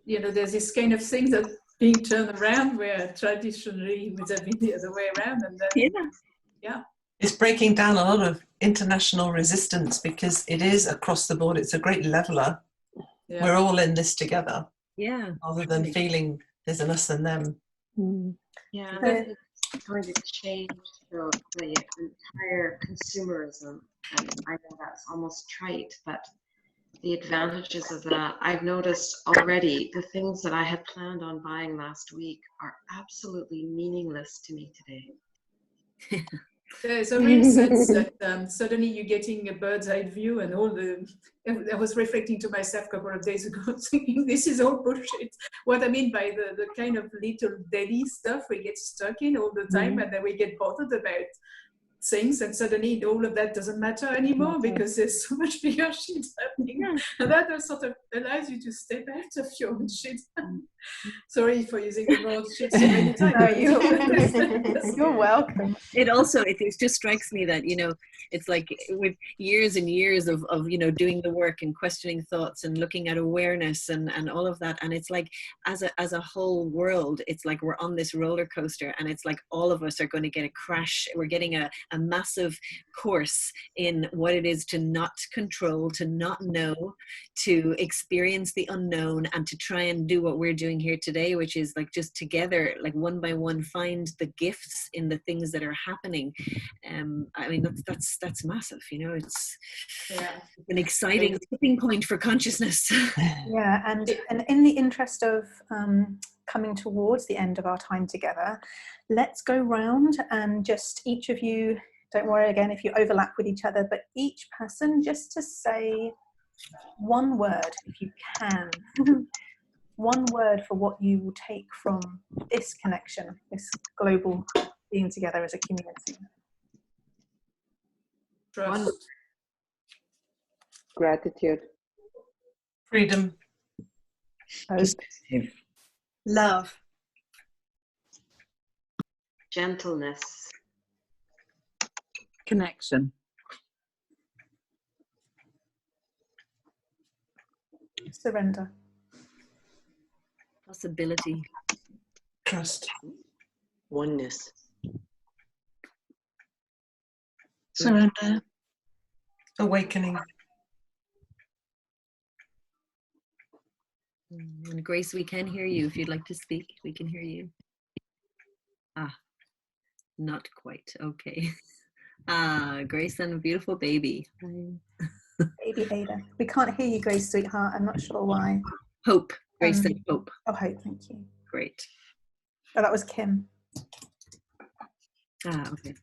you know, there's this kind of thing that being turned around where traditionally would have been the other way around, and then it's breaking down a lot of international resistance because it is across the board. It's a great leveler. Yeah. We're all in this together. Yeah. Rather than feeling there's an us and them. Yeah, it's going to change the entire consumerism. And I know that's almost trite, but the advantages of that, I've noticed already the things that I had planned on buying last week are absolutely meaningless to me today. There's a real sense that suddenly you're getting a bird's eye view, and all the. I was reflecting to myself a couple of days ago, thinking this is all bullshit. What I mean by the kind of little daily stuff we get stuck in all the time, and then we get bothered about things, and suddenly all of that doesn't matter anymore because there's so much bigger shit happening, and that sort of allows you to step out of your own shit. Sorry for using the word shit so many times. You're welcome. It just strikes me that, you know, it's like with years and years of you know, doing the work and questioning thoughts and looking at awareness and all of that, and it's like as a whole world, it's like we're on this roller coaster, and it's like all of us are going to get a crash. We're getting a massive course in what it is to not control, to not know, to experience the unknown, and to try and do what we're doing here today, which is like just together, like one by one, find the gifts in the things that are happening. I mean, that's massive, you know. It's an exciting tipping point for consciousness. Yeah, and in the interest of coming towards the end of our time together, let's go round and just each of you, don't worry again if you overlap with each other, but each person just to say one word, if you can, one word for what you will take from this connection, this global being together as a community. Trust. Gratitude. Freedom. Perspective. Love. Gentleness. Connection. Surrender. Possibility. Trust. Oneness. Surrender. Awakening. And Grace, we can hear you. If you'd like to speak, we can hear you. Not quite. Okay. Grace and a beautiful baby. Baby Ada. We can't hear you, Grace, sweetheart. I'm not sure why. Hope. Grace and Hope. Oh, Hope, thank you. Great. Oh, that was Kim. Okay.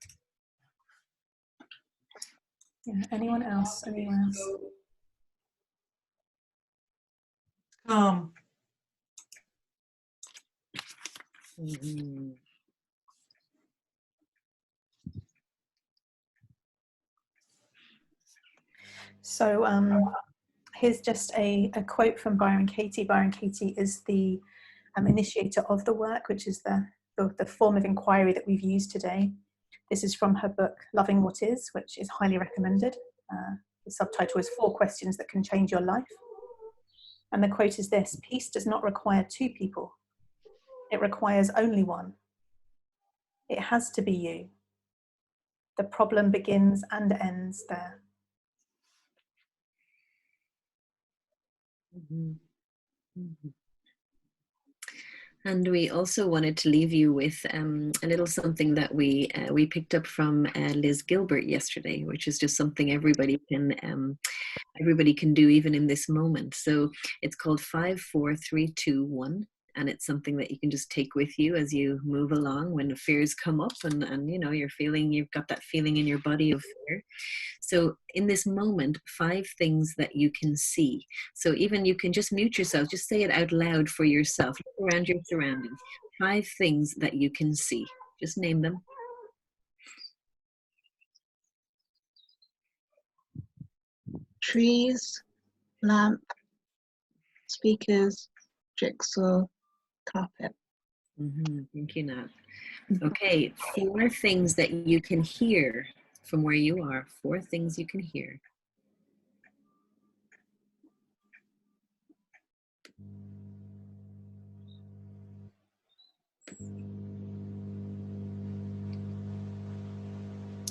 Yeah, anyone else? Anyone else? Calm. So here's just a quote from Byron Katie. Byron Katie is the initiator of the work, which is the form of inquiry that we've used today. This is from her book, Loving What Is, which is highly recommended. The subtitle is 4 Questions That Can Change Your Life. And the quote is this: peace does not require 2 people. It requires only one. It has to be you. The problem begins and ends there. And we also wanted to leave you with a little something that we picked up from Liz Gilbert yesterday, which is just something everybody can do even in this moment. So it's called 5, 4, 3, 2, 1. And it's something that you can just take with you as you move along when fears come up and you know, you've got that feeling in your body of fear. So in this moment, 5 things that you can see. So even you can just mute yourself, just say it out loud for yourself. Look around your surroundings. 5 things that you can see. Just name them. Trees, lamp, speakers, jigsaw, carpet. Thank you, Nat. Okay, 4 things that you can hear from where you are. 4 things you can hear.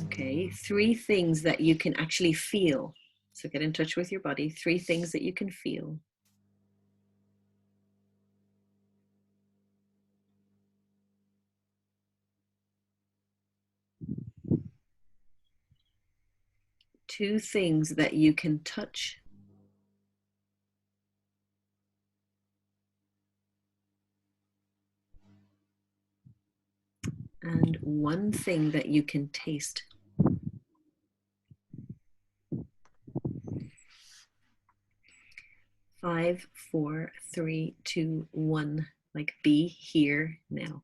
Okay, 3 things that you can actually feel. So get in touch with your body. 3 things that you can feel. Two things that you can touch. And 1 thing that you can taste. Five, 4, 3, 2, 1. Like be here now.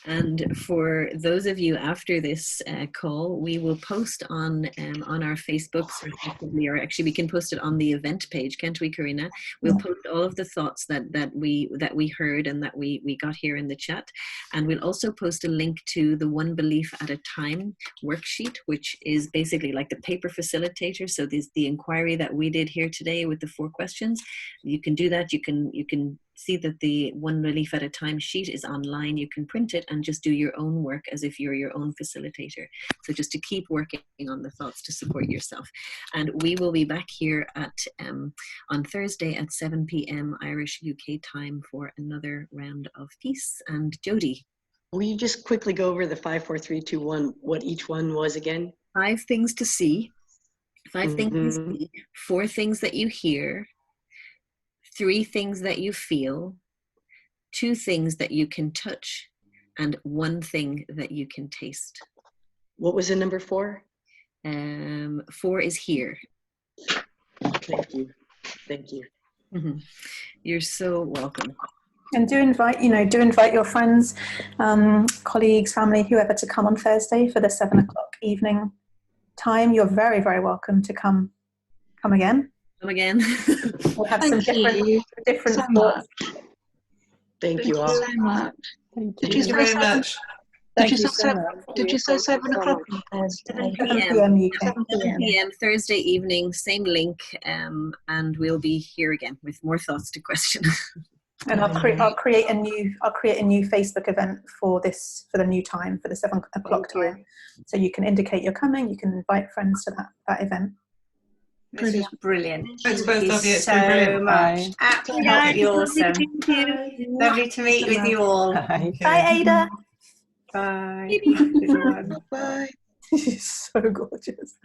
And for those of you after this call, we will post on our Facebooks, or actually we can post it on the event page, can't we, Corrina? We'll post all of the thoughts that we heard and that we got here in the chat, and we'll also post a link to the One Belief at a Time worksheet, which is basically like the paper facilitator. So this the inquiry that we did here today with the 4 questions. You can do that. You can see that the One Belief at a Time sheet is online. You can print it and just do your own work as if you're your own facilitator. So just to keep working on the thoughts to support yourself. And we will be back here at on Thursday at 7 p.m. Irish UK time for another round of peace. And Jody, will you just quickly go over the 5, 4, 3, 2, 1, what each one was again? 5 things to see. 5 things to see. 4 things that you hear. 3 things that you feel, 2 things that you can touch, and 1 thing that you can taste. What was the number 4? 4 is here. Thank you. Thank you. You're so welcome. And do invite your friends, colleagues, family, whoever to come on Thursday for the 7 o'clock evening time. You're very, very welcome to come again. Come again. We'll have some different so thoughts. Thank you all. so much. Thank you very much. Did you say 7 o'clock on Thursday? 7 p.m. UK. 7 p.m. Thursday evening, same link, and we'll be here again with more thoughts to question. And I'll create a new Facebook event for the new time, for the 7 o'clock time. So you can indicate you're coming. You can invite friends to that event. This was brilliant. Thanks both of you. It's so been brilliant. much. Absolutely awesome. Lovely to meet with you all. Bye, Ada. Bye. Bye. She's so gorgeous.